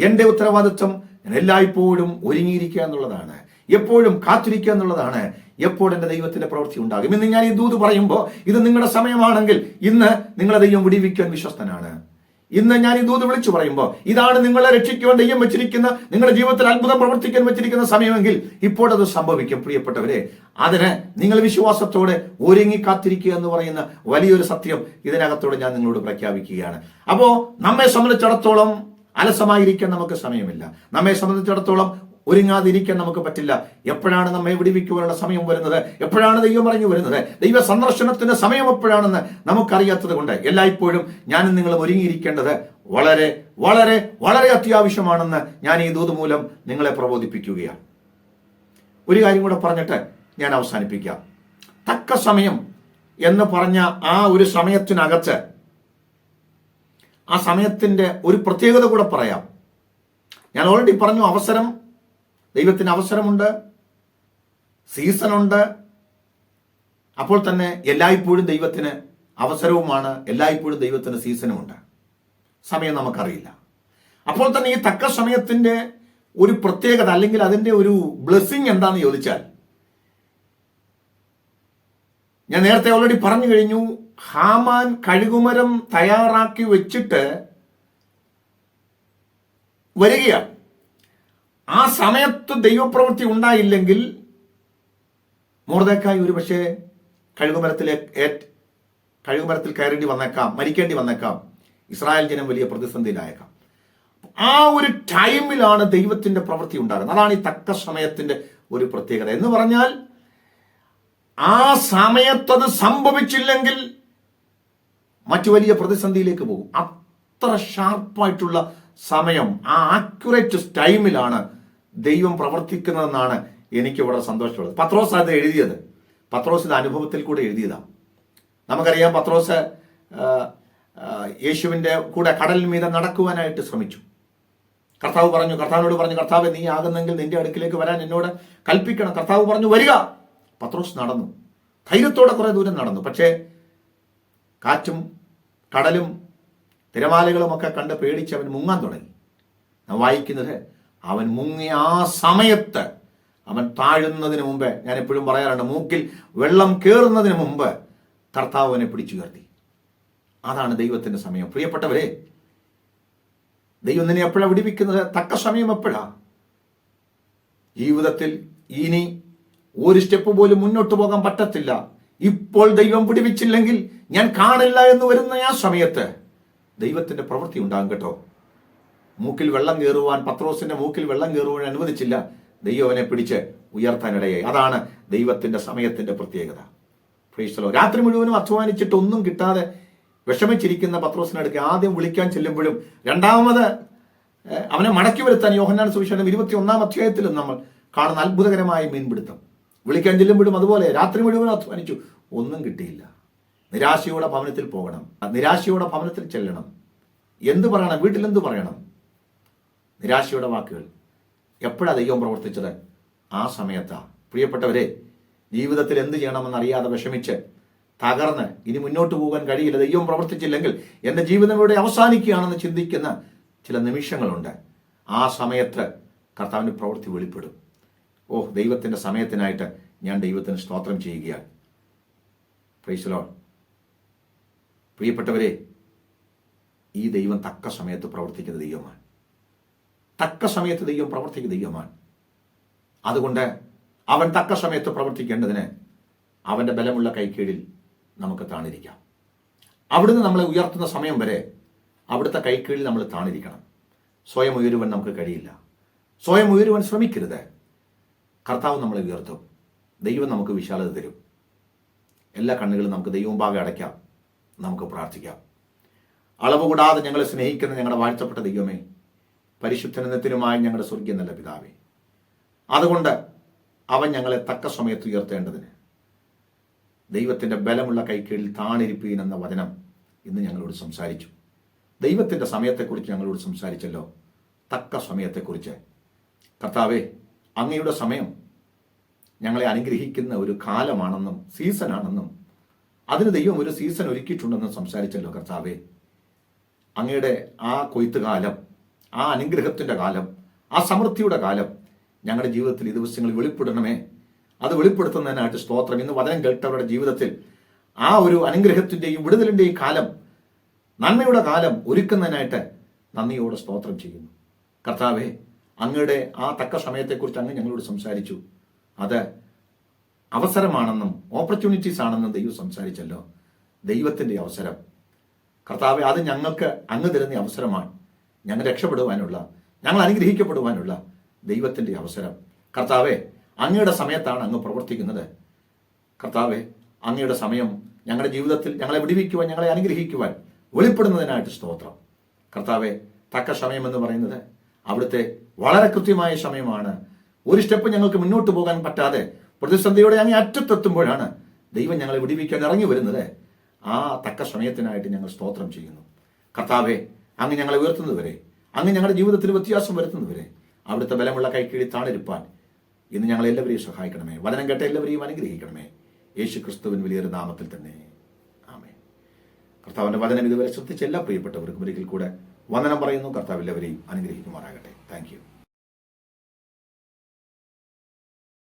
എന്റെ ഉത്തരവാദിത്വം എല്ലായ്പ്പോഴും ഒരുങ്ങിയിരിക്കുക എന്നുള്ളതാണ്, എപ്പോഴും കാത്തിരിക്കുക എന്നുള്ളതാണ്. എപ്പോൾ എന്റെ ദൈവത്തിന്റെ പ്രവൃത്തി ഉണ്ടാകും. ഇന്ന് ഞാൻ ഈ ദൂത് പറയുമ്പോൾ ഇത് നിങ്ങളുടെ സമയമാണെങ്കിൽ ഇന്ന് നിങ്ങളെ ദൈവം വിടിവിക്കാൻ വിശ്വസ്തനാണ്. ഇന്ന് ഞാൻ ഈ ദൂത് വിളിച്ചു പറയുമ്പോൾ ഇതാണ് നിങ്ങളെ രക്ഷിക്കുവാൻ ദൈവം വെച്ചിരിക്കുന്ന, നിങ്ങളുടെ ജീവിതത്തിൽ അത്ഭുതം പ്രവർത്തിക്കാൻ വെച്ചിരിക്കുന്ന സമയമെങ്കിൽ ഇപ്പോഴത് സംഭവിക്കും. പ്രിയപ്പെട്ടവരെ, അതിന് നിങ്ങൾ വിശ്വാസത്തോടെ ഒരുങ്ങി കാത്തിരിക്കുക എന്ന് പറയുന്ന വലിയൊരു സത്യം ഇതിനകത്തോടെ ഞാൻ നിങ്ങളോട് പ്രഖ്യാപിക്കുകയാണ്. അപ്പോ നമ്മെ സംബന്ധിച്ചിടത്തോളം അലസമായിരിക്കാൻ നമുക്ക് സമയമില്ല. നമ്മെ സംബന്ധിച്ചിടത്തോളം ഒരുങ്ങാതിരിക്കാൻ നമുക്ക് പറ്റില്ല. എപ്പോഴാണ് നമ്മെ വിടിവിക്കുവാനുള്ള സമയം വരുന്നത്, എപ്പോഴാണ് ദൈവം ഇറങ്ങി വരുന്നത്, ദൈവ സന്ദർശനത്തിന്റെ സമയം എപ്പോഴാണെന്ന് നമുക്കറിയാത്തത് കൊണ്ട് എല്ലായ്പ്പോഴും ഞാനും നിങ്ങളും ഒരുങ്ങിയിരിക്കേണ്ടത് വളരെ വളരെ വളരെ അത്യാവശ്യമാണെന്ന് ഞാൻ ഈ ദൂത് മൂലം നിങ്ങളെ പ്രബോധിപ്പിക്കുകയാണ്. ഒരു കാര്യം കൂടെ പറഞ്ഞിട്ട് ഞാൻ അവസാനിപ്പിക്കാം. തക്ക സമയം എന്ന് പറഞ്ഞ ആ ഒരു സമയത്തിനകത്ത് ആ സമയത്തിന്റെ ഒരു പ്രത്യേകത കൂടെ പറയാം. ഞാൻ ഓൾറെഡി പറഞ്ഞു, അവസരം, ദൈവത്തിന് അവസരമുണ്ട്, സീസണുണ്ട്. അപ്പോൾ തന്നെ എല്ലായ്പ്പോഴും ദൈവത്തിന് അവസരവുമാണ്, എല്ലായ്പ്പോഴും ദൈവത്തിന് സീസണുമുണ്ട്. സമയം നമുക്കറിയില്ല. അപ്പോൾ തന്നെ ഈ തക്ക സമയത്തിന്റെ ഒരു പ്രത്യേകത അല്ലെങ്കിൽ അതിന്റെ ഒരു ബ്ലെസ്സിങ് എന്താണെന്ന് ചോദിച്ചാൽ, ഞാൻ നേരത്തെ ഓൾറെഡി പറഞ്ഞു കഴിഞ്ഞു, ഹാമാൻ കഴുകുമരം തയ്യാറാക്കി വെച്ചിട്ട് വരികയാണ്. ആ സമയത്ത് ദൈവപ്രവൃത്തി ഉണ്ടായില്ലെങ്കിൽ മൊർദെഖായി ഒരു പക്ഷേ കഴുകുമരത്തിൽ കയറേണ്ടി വന്നേക്കാം, മരിക്കേണ്ടി വന്നേക്കാം. ഇസ്രായേൽ ജനം വലിയ പ്രതിസന്ധിയിലായേക്കാം. ആ ഒരു ടൈമിലാണ് ദൈവത്തിന്റെ പ്രവൃത്തി ഉണ്ടാകുന്നത്. അതാണ് ഈ തക്ക സമയത്തിന്റെ ഒരു പ്രത്യേകത എന്ന് പറഞ്ഞാൽ, ആ സമയത്തത് സംഭവിച്ചില്ലെങ്കിൽ മറ്റു വലിയ പ്രതിസന്ധിയിലേക്ക് പോകും. അത്ര ഷാർപ്പായിട്ടുള്ള സമയം, ആ ആക്യുറേറ്റ് ടൈമിലാണ് ദൈവം പ്രവർത്തിക്കുന്നതെന്നാണ് എനിക്ക് വളരെ സന്തോഷമുള്ളത്. പത്രോസ് അത് എഴുതിയത്, പത്രോസ് ഇത് അനുഭവത്തിൽ കൂടെ എഴുതിയതാണ്. നമുക്കറിയാം, പത്രോസ് യേശുവിന്റെ കൂടെ കടലിൽ മീതെ നടക്കുവാനായിട്ട് ശ്രമിച്ചു. കർത്താവിനോട് പറഞ്ഞു, കർത്താവെ, നീ ആകുന്നെങ്കിൽ നിന്റെ അടുക്കിലേക്ക് വരാൻ എന്നോട് കൽപ്പിക്കണം. കർത്താവ് പറഞ്ഞു, വരിക. പത്രോസ് നടന്നു, ധൈര്യത്തോടെ കുറെ ദൂരം നടന്നു. പക്ഷേ കാറ്റും കടലും തിരമാലകളും ഒക്കെ കണ്ട് പേടിച്ച് അവൻ മുങ്ങാൻ തുടങ്ങി. നാം വായിക്കുന്നത്, അവൻ മുങ്ങിയ ആ സമയത്ത് അവൻ താഴുന്നതിന് മുമ്പ്, ഞാൻ എപ്പോഴും പറയാറുണ്ട്, മൂക്കിൽ വെള്ളം കയറുന്നതിന് മുമ്പ് കർത്താവ് അവനെ പിടിച്ചുയർത്തി. അതാണ് ദൈവത്തിന്റെ സമയം. പ്രിയപ്പെട്ടവരെ, ദൈവം നിന്നെ എപ്പോഴാണ് വിടിവിക്കുന്നത്? തക്ക സമയം എപ്പോഴാ? ജീവിതത്തിൽ ഇനി ഒരു സ്റ്റെപ്പ് പോലും മുന്നോട്ട് പോകാൻ പറ്റത്തില്ല, ഇപ്പോൾ ദൈവം വിടിവിച്ചില്ലെങ്കിൽ ഞാൻ കാണില്ല എന്ന് വരുന്ന ആ സമയത്ത് ദൈവത്തിന്റെ പ്രവൃത്തി ഉണ്ടാകും കേട്ടോ. മൂക്കിൽ വെള്ളം കയറുവാൻ, പത്രോസിന്റെ മൂക്കിൽ വെള്ളം കയറുവാൻ അനുവദിച്ചില്ല. ദൈവം അവനെ പിടിച്ച് ഉയർത്താനിടയായി. അതാണ് ദൈവത്തിന്റെ സമയത്തിന്റെ പ്രത്യേകത. Price the Lord. രാത്രി മുഴുവനും അധ്വാനിച്ചിട്ട് ഒന്നും കിട്ടാതെ വിഷമിച്ചിരിക്കുന്ന പത്രോസിനടുക്ക് ആദ്യം വിളിക്കാൻ ചെല്ലുമ്പോഴും രണ്ടാമത് അവനെ മടക്കി വരുത്താൻ യോഹന്നാൻ സുവിശേഷം 21-ാം അധ്യായത്തിലും നമ്മൾ കാണുന്ന അത്ഭുതകരമായ മീൻപിടുത്തം. വിളിക്കാൻ ചെല്ലുമ്പോഴും അതുപോലെ രാത്രി മുഴുവൻ അധ്വാനിച്ചു, ഒന്നും കിട്ടിയില്ല. നിരാശയോടെ ഭവനത്തിൽ പോകണം, നിരാശയോടെ ഭവനത്തിൽ ചെല്ലണം. എന്ത് പറയണം? വീട്ടിൽ എന്ത് പറയണം? നിരാശയുടെ വാക്കുകൾ. എപ്പോഴാണ് ദൈവം പ്രവർത്തിച്ചത്? ആ സമയത്താ. പ്രിയപ്പെട്ടവരെ, ജീവിതത്തിൽ എന്ത് ചെയ്യണമെന്ന് അറിയാതെ വിഷമിച്ച് തകർന്ന് ഇനി മുന്നോട്ട് പോകാൻ കഴിയില്ല, ദൈവം പ്രവർത്തിച്ചില്ലെങ്കിൽ എൻ്റെ ജീവിതം ഇവിടെ അവസാനിക്കുകയാണെന്ന് ചിന്തിക്കുന്ന ചില നിമിഷങ്ങളുണ്ട്. ആ സമയത്ത് കർത്താവിൻ്റെ പ്രവൃത്തി വെളിപ്പെടും. ദൈവത്തിൻ്റെ സമയത്തിനായിട്ട് ഞാൻ ദൈവത്തിന് സ്തോത്രം ചെയ്യുകയാണ്. Price the Lord. പ്രിയപ്പെട്ടവരെ, ഈ ദൈവം തക്ക സമയത്ത് പ്രവർത്തിക്കുന്ന ദൈവമാണ്. തക്ക സമയത്ത് ദൈവം പ്രവർത്തിക്കുന്ന ദൈവമാണ്. അതുകൊണ്ട് അവൻ തക്ക സമയത്ത് പ്രവർത്തിക്കേണ്ടതിന് അവൻ്റെ ബലമുള്ള കൈക്കീഴിൽ നമുക്ക് താണിരിക്കാം. അവിടുന്ന് നമ്മളെ ഉയർത്തുന്ന സമയം വരെ അവിടുത്തെ കൈക്കീഴിൽ നമ്മൾ താണിരിക്കണം. സ്വയം ഉയരുവാൻ നമുക്ക് കഴിയില്ല. സ്വയം ഉയരുവാൻ ശ്രമിക്കരുത്. കർത്താവ് നമ്മളെ ഉയർത്തും. ദൈവം നമുക്ക് വിശാലത തരും. എല്ലാ കണ്ണുകളും നമുക്ക് ദൈവമുമ്പാകെ അടയ്ക്കാം. നമുക്ക് പ്രാർത്ഥിക്കാം. അളവ് കൂടാതെ ഞങ്ങളെ സ്നേഹിക്കുന്ന ഞങ്ങളുടെ വാഴ്ത്തപ്പെട്ട ദൈവമേ, പരിശുദ്ധനത്തിനുമായി ഞങ്ങളുടെ സ്വർഗ്ഗീയ നല്ല പിതാവേ, അതുകൊണ്ട് അവൻ ഞങ്ങളെ തക്ക സമയത്ത് ഉയർത്തേണ്ടതിന് ദൈവത്തിൻ്റെ ബലമുള്ള കൈക്കീഴിൽ താണിരിപ്പീൻ എന്ന വചനം ഇന്ന് ഞങ്ങളോട് സംസാരിച്ചു. ദൈവത്തിൻ്റെ സമയത്തെക്കുറിച്ച് ഞങ്ങളോട് സംസാരിച്ചല്ലോ. തക്ക സമയത്തെക്കുറിച്ച് കർത്താവേ, അങ്ങയുടെ സമയം ഞങ്ങളെ അനുഗ്രഹിക്കുന്ന ഒരു കാലമാണെന്നും സീസണാണെന്നും അതിന് ദൈവം ഒരു സീസൺ ഒരുക്കിയിട്ടുണ്ടെന്നും സംസാരിച്ചല്ലോ കർത്താവേ. അങ്ങയുടെ ആ കൊയ്ത്തുകാലം, ആ അനുഗ്രഹത്തിൻ്റെ കാലം, ആ സമൃദ്ധിയുടെ കാലം ഞങ്ങളുടെ ജീവിതത്തിൽ ഈ ദിവസങ്ങളിൽ വെളിപ്പെടണമേ. അത് വെളിപ്പെടുത്തുന്നതിനായിട്ട് സ്തോത്രം. ഇന്ന് വചനം കേട്ടവരുടെ ജീവിതത്തിൽ ആ ഒരു അനുഗ്രഹത്തിൻ്റെയും വിടുതലിൻ്റെയും കാലം, നന്മയുടെ കാലം ഒരുക്കുന്നതിനായിട്ട് നന്ദിയോടെ സ്തോത്രം ചെയ്യുന്നു. കർത്താവേ, അങ്ങയുടെ ആ തക്ക സമയത്തെക്കുറിച്ച് അങ്ങ് ഞങ്ങളോട് സംസാരിച്ചു. അത് അവസരമാണെന്നും ഓപ്പർച്യൂണിറ്റീസ് ആണെന്നും ദൈവം സംസാരിച്ചല്ലോ. ദൈവത്തിൻ്റെ അവസരം കർത്താവെ, അത് ഞങ്ങൾക്ക് അങ്ങ് തരുന്ന അവസരമാണ്. ഞങ്ങൾ രക്ഷപ്പെടുവാനുള്ള, ഞങ്ങൾ അനുഗ്രഹിക്കപ്പെടുവാനുള്ള ദൈവത്തിൻ്റെ അവസരം. കർത്താവെ, അങ്ങയുടെ സമയത്താണ് അങ്ങ് പ്രവർത്തിക്കുന്നത്. കർത്താവെ, അങ്ങയുടെ സമയം ഞങ്ങളുടെ ജീവിതത്തിൽ ഞങ്ങളെ വിടിവിക്കുവാൻ, ഞങ്ങളെ അനുഗ്രഹിക്കുവാൻ വെളിപ്പെടുന്നതിനായിട്ട് സ്തോത്രം. കർത്താവെ, തക്ക സമയമെന്ന് പറയുന്നത് അവിടുത്തെ വളരെ കൃത്യമായ സമയമാണ്. ഒരു സ്റ്റെപ്പ് ഞങ്ങൾക്ക് മുന്നോട്ട് പോകാൻ പറ്റാതെ പ്രതിസന്ധിയോടെ അങ്ങ് അറ്റത്തെത്തുമ്പോഴാണ് ദൈവം ഞങ്ങളെ വിടിവിക്കാൻ ഇറങ്ങി വരുന്നത്. ആ തക്ക സമയത്തിനായിട്ട് ഞങ്ങൾ സ്തോത്രം ചെയ്യുന്നു. കർത്താവെ, അങ്ങ് ഞങ്ങളെ ഉയർത്തുന്നതുവരെ, അങ്ങ് ഞങ്ങളുടെ ജീവിതത്തിൽ വ്യത്യാസം വരുത്തുന്നതുവരെ അവിടുത്തെ ബലമുള്ള കൈക്കീഴിൽ താണിരിപ്പാൻ ഇന്ന് ഞങ്ങളെല്ലാവരെയും സഹായിക്കണമേ. വചനം കേട്ട എല്ലാവരെയും അനുഗ്രഹിക്കണമേ. യേശു ക്രിസ്തുവിൻ വലിയൊരു നാമത്തിൽ തന്നെ ആമേൻ. കർത്താവിൻ്റെ വചനം ഇതുവരെ ശ്രദ്ധിച്ച എല്ലാ പ്രിയപ്പെട്ടവർക്കും ഒരിക്കൽ കൂടെ വന്ദനം പറയുന്നു. കർത്താവ് എല്ലാവരെയും അനുഗ്രഹിക്കുമാറാകട്ടെ. Thank you.